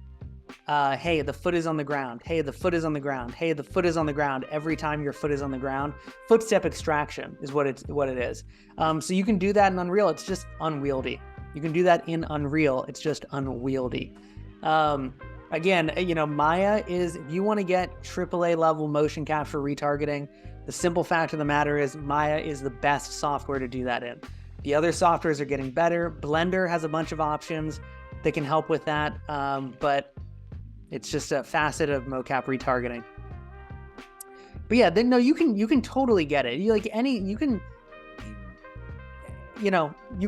B: hey, the foot is on the ground. Hey, the foot is on the ground. Hey, the foot is on the ground. Every time your foot is on the ground, footstep extraction is what it is. So you can do that in Unreal. It's just unwieldy. You can do that in Unreal. It's just unwieldy. Again, Maya is, if you want to get AAA level motion capture retargeting, the simple fact of the matter is Maya is the best software to do that in. The other softwares are getting better. Blender has a bunch of options that can help with that, but it's just a facet of mocap retargeting. But yeah, then no, you can totally get it. You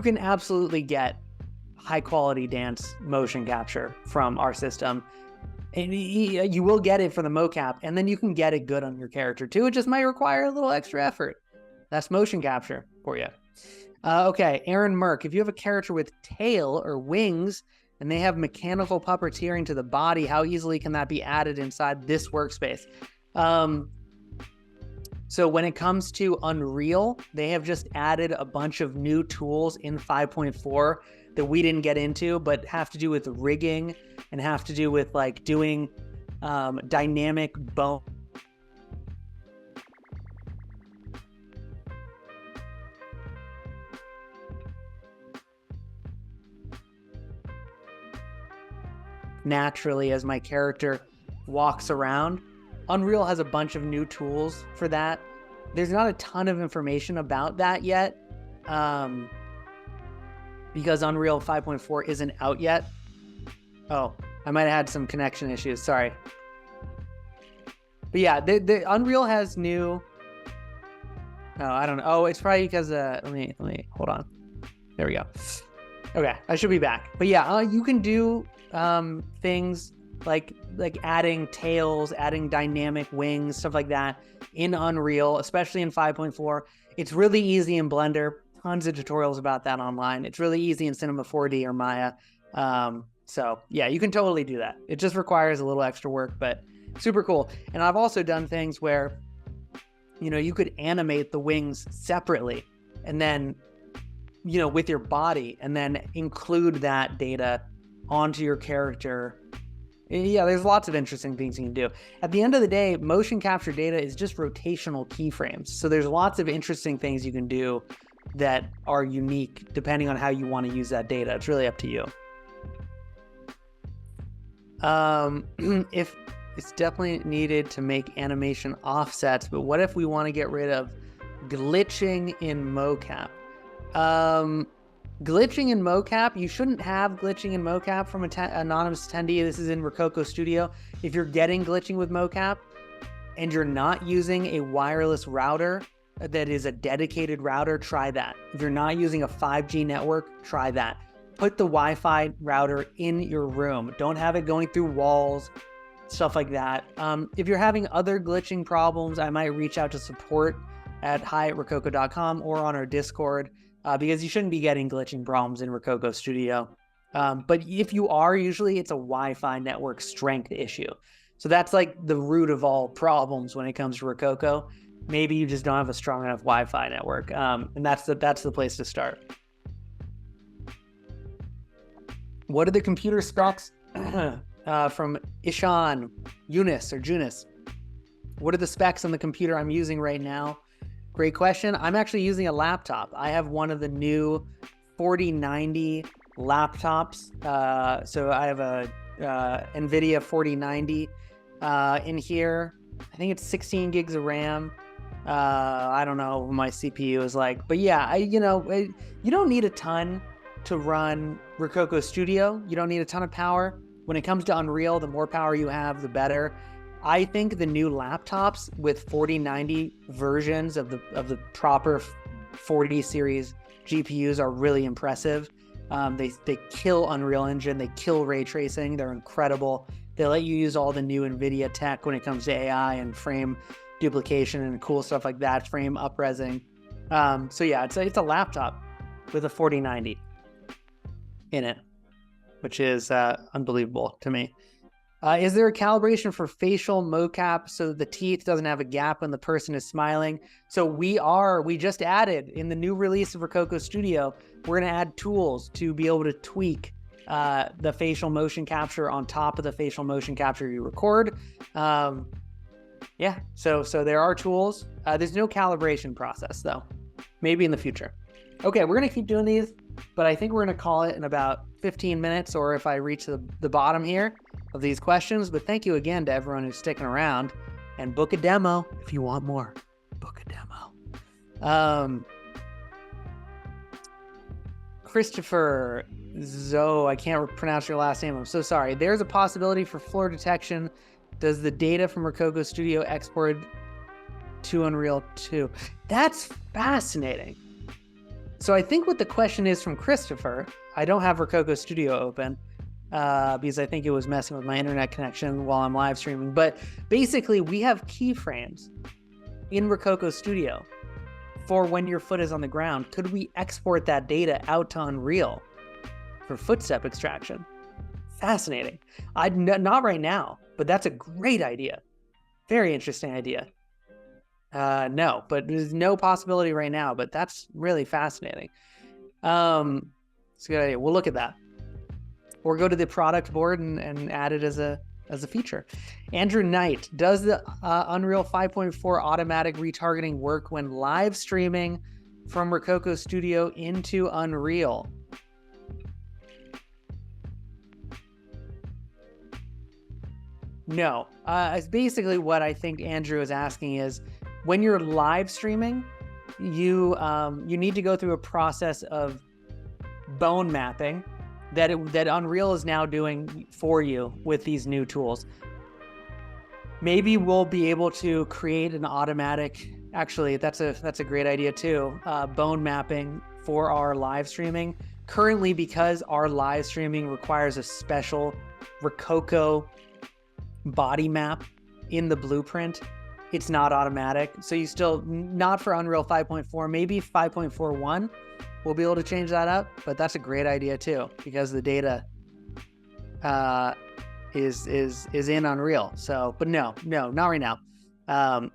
B: can absolutely get high quality dance motion capture from our system. And you will get it for the mocap, and then you can get it good on your character too. It just might require a little extra effort. That's motion capture for you. Okay, Aaron Merck, if you have a character with tail or wings and they have mechanical puppeteering to the body, how easily can that be added inside this workspace? So when it comes to Unreal, they have just added a bunch of new tools in 5.4 that we didn't get into, but have to do with rigging and have to do with like doing dynamic bone. Naturally, as my character walks around. Unreal has a bunch of new tools for that. There's not a ton of information about that yet, because Unreal 5.4 isn't out yet. Oh, I might have had some connection issues, sorry. But yeah, the Unreal has new, oh, I don't know. Oh, it's probably because, let me, hold on. There we go. Okay, I should be back. But yeah, you can do things like adding tails, adding dynamic wings, stuff like that in Unreal, especially in 5.4. It's really easy in Blender. Tons of tutorials about that online. It's really easy in Cinema 4D or Maya. So yeah, you can totally do that. It just requires a little extra work, but super cool. And I've also done things where, you could animate the wings separately and then, with your body, and then include that data onto your character. Yeah, there's lots of interesting things you can do. At the end of the day, motion capture data is just rotational keyframes. So there's lots of interesting things you can do that are unique depending on how you want to use that data. It's really up to you. If it's definitely needed to make animation offsets, but what if we want to get rid of glitching in mocap? Glitching in mocap, you shouldn't have glitching in mocap from an anonymous attendee. This is in Rokoko Studio. If you're getting glitching with mocap and you're not using a wireless router that is a dedicated router, try that. If you're not using a 5G network, try that. Put the Wi-Fi router in your room. Don't have it going through walls, stuff like that. If you're having other glitching problems, I might reach out to support at hi@rokoko.com or on our Discord, because you shouldn't be getting glitching problems in Rokoko Studio. But if you are, usually it's a Wi-Fi network strength issue. So that's like the root of all problems when it comes to Rokoko. Maybe you just don't have a strong enough Wi-Fi network, and that's the place to start. What are the computer specs? From Ishan, Junis. What are the specs on the computer I'm using right now? Great question. I'm actually using a laptop. I have one of the new 4090 laptops. So I have a NVIDIA 4090 in here. I think it's 16 gigs of RAM. I don't know what my CPU is like, but yeah, you don't need a ton to run Rokoko Studio. You don't need a ton of power. When it comes to Unreal, the more power you have, the better. I think the new laptops with 4090 versions of the proper 40 series GPUs are really impressive. They kill Unreal Engine, they kill ray tracing, they're incredible. They let you use all the new NVIDIA tech when it comes to AI and frame duplication and cool stuff like that, frame upresing. So yeah, it's a laptop with a 4090 in it, which is unbelievable to me. Is there a calibration for facial mocap so that the teeth doesn't have a gap when the person is smiling? So we just added in the new release of Rokoko Studio, we're going to add tools to be able to tweak the facial motion capture on top of the facial motion capture you record. Yeah, so there are tools. There's no calibration process though. Maybe in the future. Okay, we're going to keep doing these, but I think we're going to call it in about 15 minutes, or if I reach the bottom here of these questions. But thank you again to everyone who's sticking around, and book a demo if you want more. Book a demo. Christopher Zoe, I can't pronounce your last name. I'm so sorry. There's a possibility for floor detection. Does the data from Rokoko Studio export to Unreal 2? That's fascinating. So I think what the question is from Christopher, I don't have Rokoko Studio open because I think it was messing with my internet connection while I'm live streaming. But basically, we have keyframes in Rokoko Studio for when your foot is on the ground. Could we export that data out to Unreal for footstep extraction? Fascinating. Not right now, but that's a great idea. Very interesting idea. No, but there's no possibility right now, but that's really fascinating. It's a good idea. We'll look at that. Or go to the product board and add it as a feature. Andrew Knight, does the Unreal 5.4 automatic retargeting work when live streaming from Rokoko Studio into Unreal? No. It's basically what I think Andrew is asking is, when you're live streaming, you need to go through a process of bone mapping that Unreal is now doing for you with these new tools. Maybe we'll be able to create an automatic. Actually, that's a great idea too. Bone mapping for our live streaming. Currently, because our live streaming requires a special Rokoko body map in the blueprint, it's not automatic. So you still, not for Unreal 5.4, maybe 5.41, we'll be able to change that up, but that's a great idea too, because the data is in Unreal. So, but no, not right now. And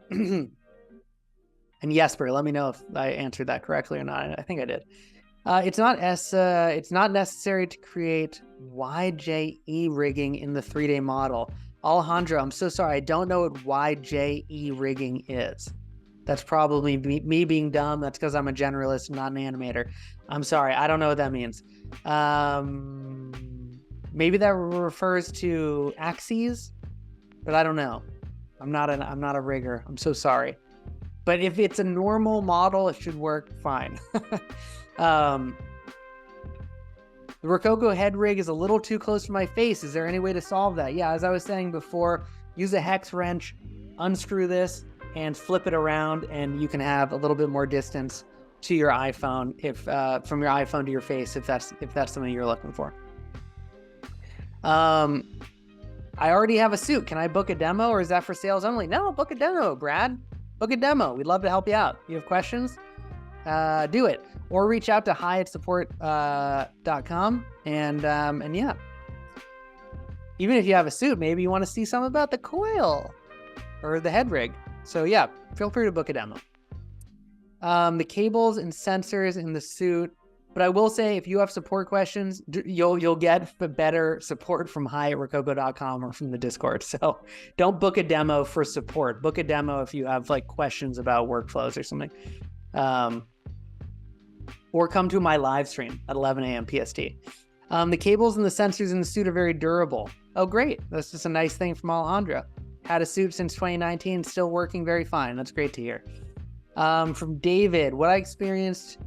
B: Jesper, let me know if I answered that correctly or not. I think I did. It's not necessary to create YJE rigging in the 3D model. Alejandro, I'm so sorry. I don't know what YJE rigging is. That's probably me being dumb. That's because I'm a generalist, not an animator. I'm sorry. I don't know what that means. Maybe that refers to axes, but I don't know. I'm not a rigger. I'm so sorry. But if it's a normal model, it should work fine. The Rokoko head rig is a little too close to my face. Is there any way to solve that? Yeah, as I was saying before, use a hex wrench, unscrew this, and flip it around, and you can have a little bit more distance to your iPhone, if from your iPhone to your face, if that's something you're looking for. I already have a suit. Can I book a demo, or is that for sales only? No, book a demo, Brad. Book a demo. We'd love to help you out. You have questions? Do it, or reach out to hi@support.com and yeah, even if you have a suit, maybe you want to see something about the coil or the head rig. So yeah, feel free to book a demo. The cables and sensors in the suit, but I will say, if you have support questions, you'll get better support from hi@rokoko.com or from the Discord. So don't book a demo for support. Book a demo if you have like questions about workflows or something. Or come to my live stream at 11 a.m. PST. The cables and the sensors in the suit are very durable. Oh, great. That's just a nice thing from Alejandro. Had a suit since 2019, still working very fine. That's great to hear. From David, what I experienced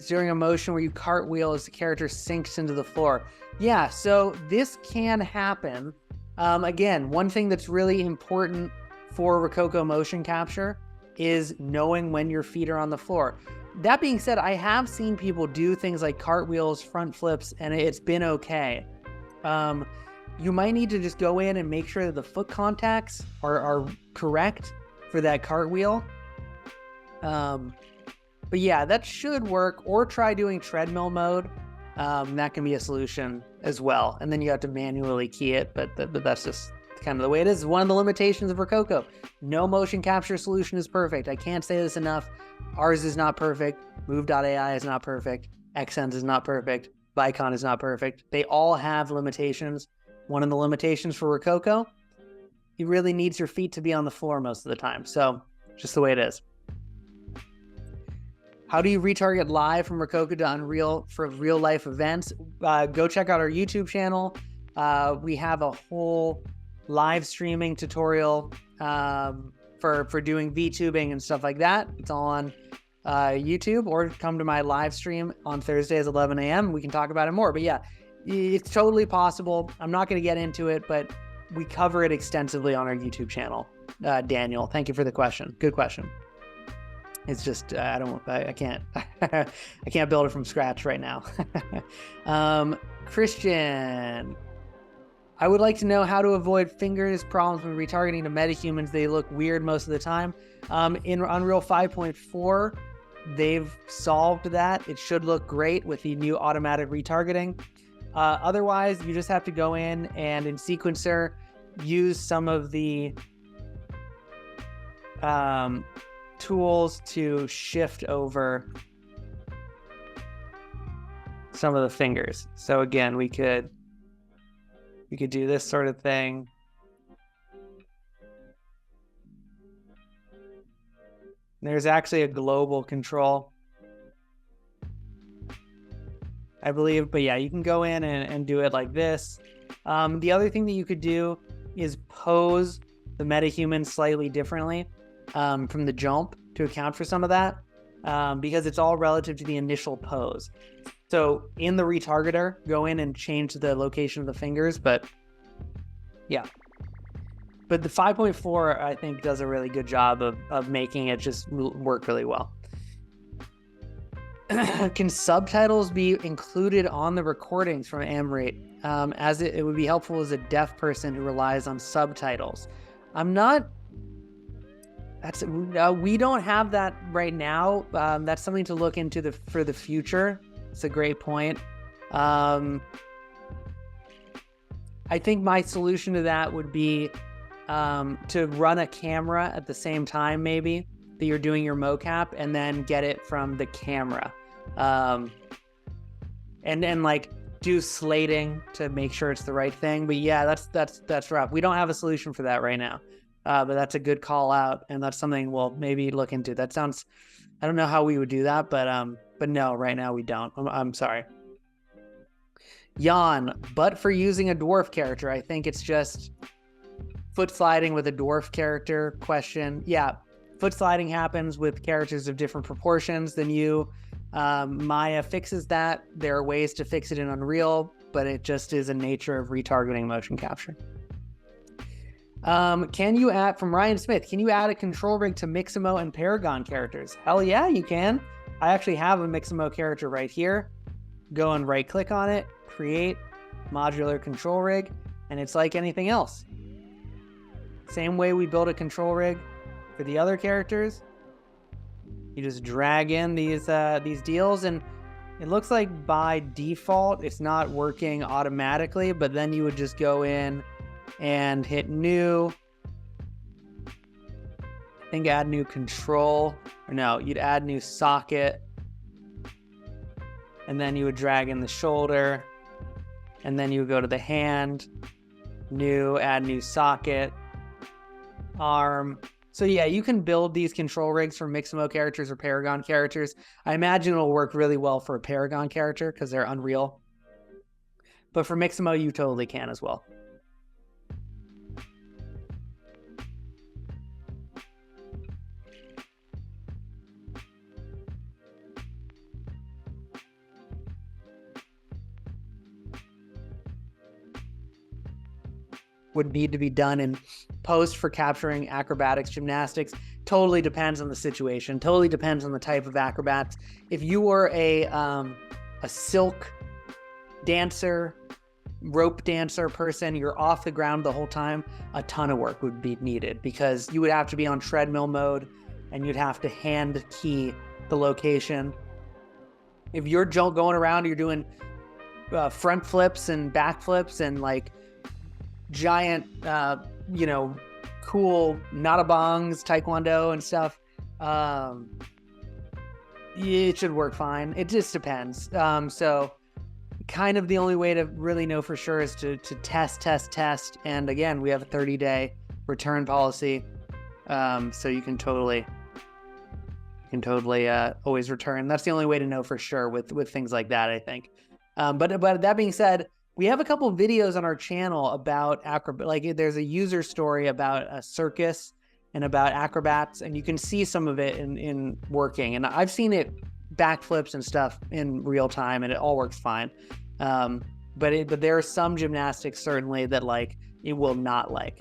B: during a motion where you cartwheel as the character sinks into the floor. Yeah, so this can happen. Again, one thing that's really important for Rokoko motion capture is knowing when your feet are on the floor. That being said, I have seen people do things like cartwheels, front flips, and it's been okay. You might need to just go in and make sure that the foot contacts are correct for that cartwheel. But yeah, that should work. Or try doing treadmill mode That can be a solution as well. And then you have to manually key it, but that's just kind of the way it is. One of the limitations of Rokoko. No motion capture solution is perfect. I can't say this enough. Ours is not perfect. Move.ai is not perfect. Xsense is not perfect. Vicon is not perfect. They all have limitations. One of the limitations for Rokoko, it really needs your feet to be on the floor most of the time. So just the way it is. How do you retarget live from Rokoko to Unreal for real life events? Go check out our YouTube channel. We have a whole live streaming tutorial for doing VTubing and stuff like that. It's all on YouTube, or come to my live stream on Thursdays at 11 a.m. We can talk about it more. But yeah, it's totally possible. I'm not going to get into it, but we cover it extensively on our YouTube channel. Daniel, thank you for the question. Good question. It's just I can't I can't build it from scratch right now. Christian, I would like to know how to avoid fingers problems when retargeting to metahumans. They look weird most of the time. In Unreal 5.4, they've solved that. It should look great with the new automatic retargeting. Otherwise, you just have to go in and in Sequencer, use some of the tools to shift over some of the fingers. So again, we could do this sort of thing. There's actually a global control, I believe, but yeah, you can go in and do it like this. The other thing that you could do is pose the MetaHuman slightly differently from the jump to account for some of that, because it's all relative to the initial pose. So in the retargeter, go in and change the location of the fingers, but yeah. But the 5.4, I think, does a really good job of making it just work really well. Can subtitles be included on the recordings from Amrate, as it would be helpful as a deaf person who relies on subtitles? We don't have that right now. That's something to look into for the future. It's a great point. I think my solution to that would be to run a camera at the same time, maybe, that you're doing your mocap, and then get it from the camera. And then like do slating to make sure it's the right thing. But yeah, that's rough. We don't have a solution for that right now. But that's a good call out, and that's something we'll maybe look into. That sounds, I don't know how we would do that, but no, right now we don't. I'm sorry. Jan, but for using a dwarf character, I think it's just foot sliding with a dwarf character question. Yeah, foot sliding happens with characters of different proportions than you. Maya fixes that. There are ways to fix it in Unreal, but it just is a nature of retargeting motion capture. Can you add, from Ryan Smith, can you add a control rig to Mixamo and Paragon characters? Hell yeah, you can. I actually have a Mixamo character right here. Go and right click on it, create modular control rig, and it's like anything else. Same way we build a control rig for the other characters. You just drag in these deals, and it looks like by default it's not working automatically, but then you would just go in and hit new. I think add new control, or no, you'd add new socket, and then you would drag in the shoulder, and then you would go to the hand, new, add new socket, arm. So yeah, you can build these control rigs for Mixamo characters or Paragon characters. I imagine it'll work really well for a Paragon character because they're Unreal. But for Mixamo, you totally can as well. Would need to be done in post for capturing acrobatics, gymnastics. Totally depends on the situation. Totally depends on the type of acrobats. If you were a silk dancer, rope dancer person, you're off the ground the whole time, a ton of work would be needed because you would have to be on treadmill mode and you'd have to hand key the location. If you're going around, you're doing front flips and back flips and like giant, cool nada bongs, taekwondo and stuff. It should work fine. It just depends. So kind of the only way to really know for sure is to test. And again, we have a 30-day return policy. So you can totally always return. That's the only way to know for sure with things like that, I think. But that being said, we have a couple of videos on our channel about acrobat. Like there's a user story about a circus and about acrobats, and you can see some of it in working. And I've seen it backflips and stuff in real time, and it all works fine. But there are some gymnastics certainly that like it will not like.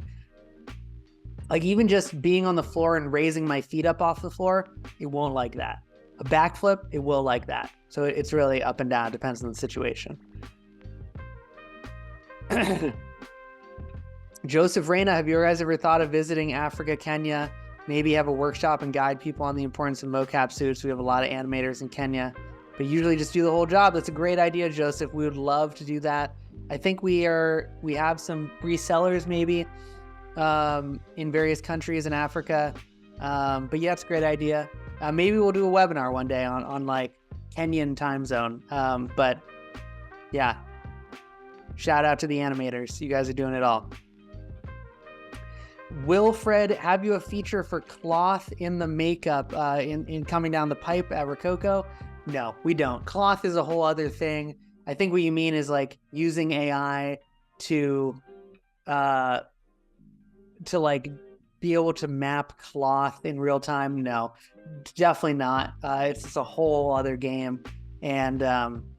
B: Like even just being on the floor and raising my feet up off the floor, it won't like that. A backflip, it will like that. So it's really up and down, depends on the situation. Joseph Reyna, have you guys ever thought of visiting Africa, Kenya? Maybe have a workshop and guide people on the importance of mocap suits. We have a lot of animators in Kenya, but usually just do the whole job. That's a great idea, Joseph. We would love to do that. I think we have some resellers maybe in various countries in Africa. But yeah, it's a great idea. Maybe we'll do a webinar one day on like Kenyan time zone. But yeah, shout out to the animators. You guys are doing it all. Wilfred, have you a feature for cloth in the makeup in coming down the pipe at Rokoko? No, we don't. Cloth is a whole other thing. I think what you mean is like using AI to like be able to map cloth in real time. No, definitely not. It's just a whole other game. And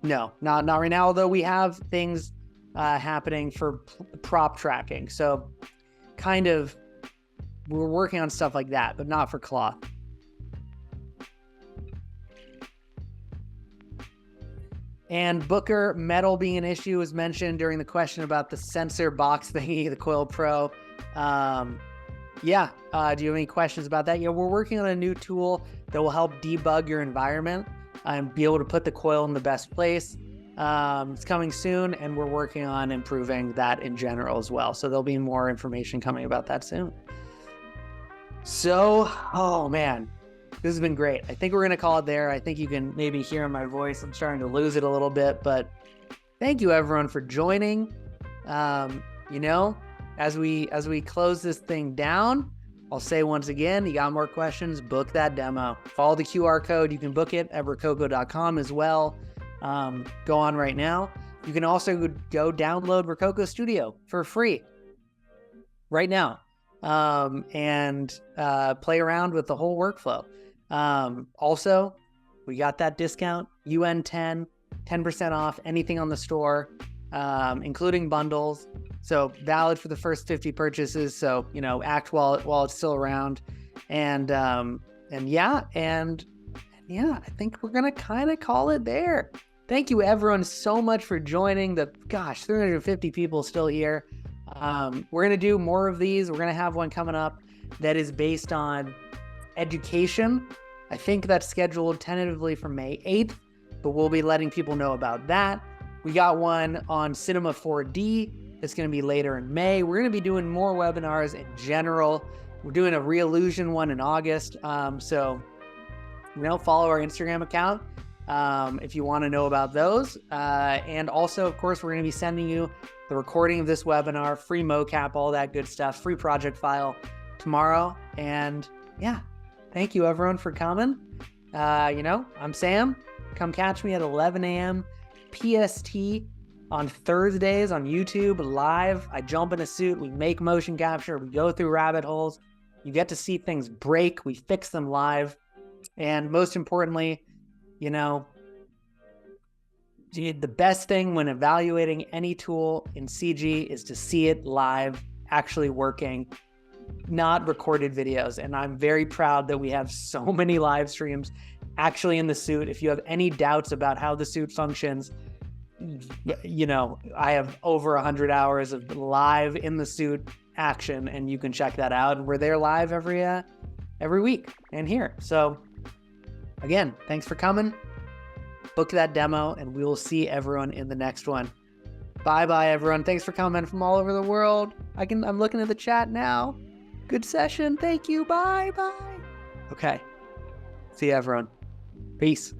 B: no, not right now. Although we have things happening for prop tracking. So kind of we're working on stuff like that, but not for cloth. And Booker, metal being an issue was mentioned during the question about the sensor box thingy, the Coil Pro. Do you have any questions about that? Yeah, we're working on a new tool that will help debug your environment and be able to put the coil in the best place. It's coming soon, and we're working on improving that in general as well. So there'll be more information coming about that soon. So, oh man, this has been great. I think we're going to call it there. I think you can maybe hear in my voice, I'm starting to lose it a little bit, but thank you everyone for joining. As we close this thing down, I'll say once again, you got more questions, book that demo. Follow the QR code. You can book it at rokoko.com as well. Go on right now. You can also go download Rokoko Studio for free right now and play around with the whole workflow. Also, we got that discount, UN10, 10% off anything on the store, including bundles. So valid for the first 50 purchases. So, act while it's still around. And I think we're going to kind of call it there. Thank you everyone so much for joining. 350 people still here. We're going to do more of these. We're going to have one coming up that is based on education. I think that's scheduled tentatively for May 8th, but we'll be letting people know about that. We got one on Cinema 4D. It's going to be later in May. We're going to be doing more webinars in general. We're doing a Reillusion one in August. So follow our Instagram account if you want to know about those. And also, of course, we're going to be sending you the recording of this webinar, free mocap, all that good stuff, free project file tomorrow. And thank you everyone for coming. I'm Sam. Come catch me at 11 a.m. PST on Thursdays on YouTube live. I jump in a suit. We make motion capture. We go through rabbit holes. You get to see things break. We fix them live. And most importantly, the best thing when evaluating any tool in CG is to see it live, actually working, not recorded videos. And I'm very proud that we have so many live streams actually in the suit. If you have any doubts about how the suit functions, I have over 100 hours of live in the suit action, and you can check that out. And we're there live every week and here. So again, thanks for coming. book that demo, and we will see everyone in the next one. Bye, everyone. Thanks for coming from all over the world. I'm looking at the chat now. Good session. Thank you. Bye. Okay. See you, everyone. Peace.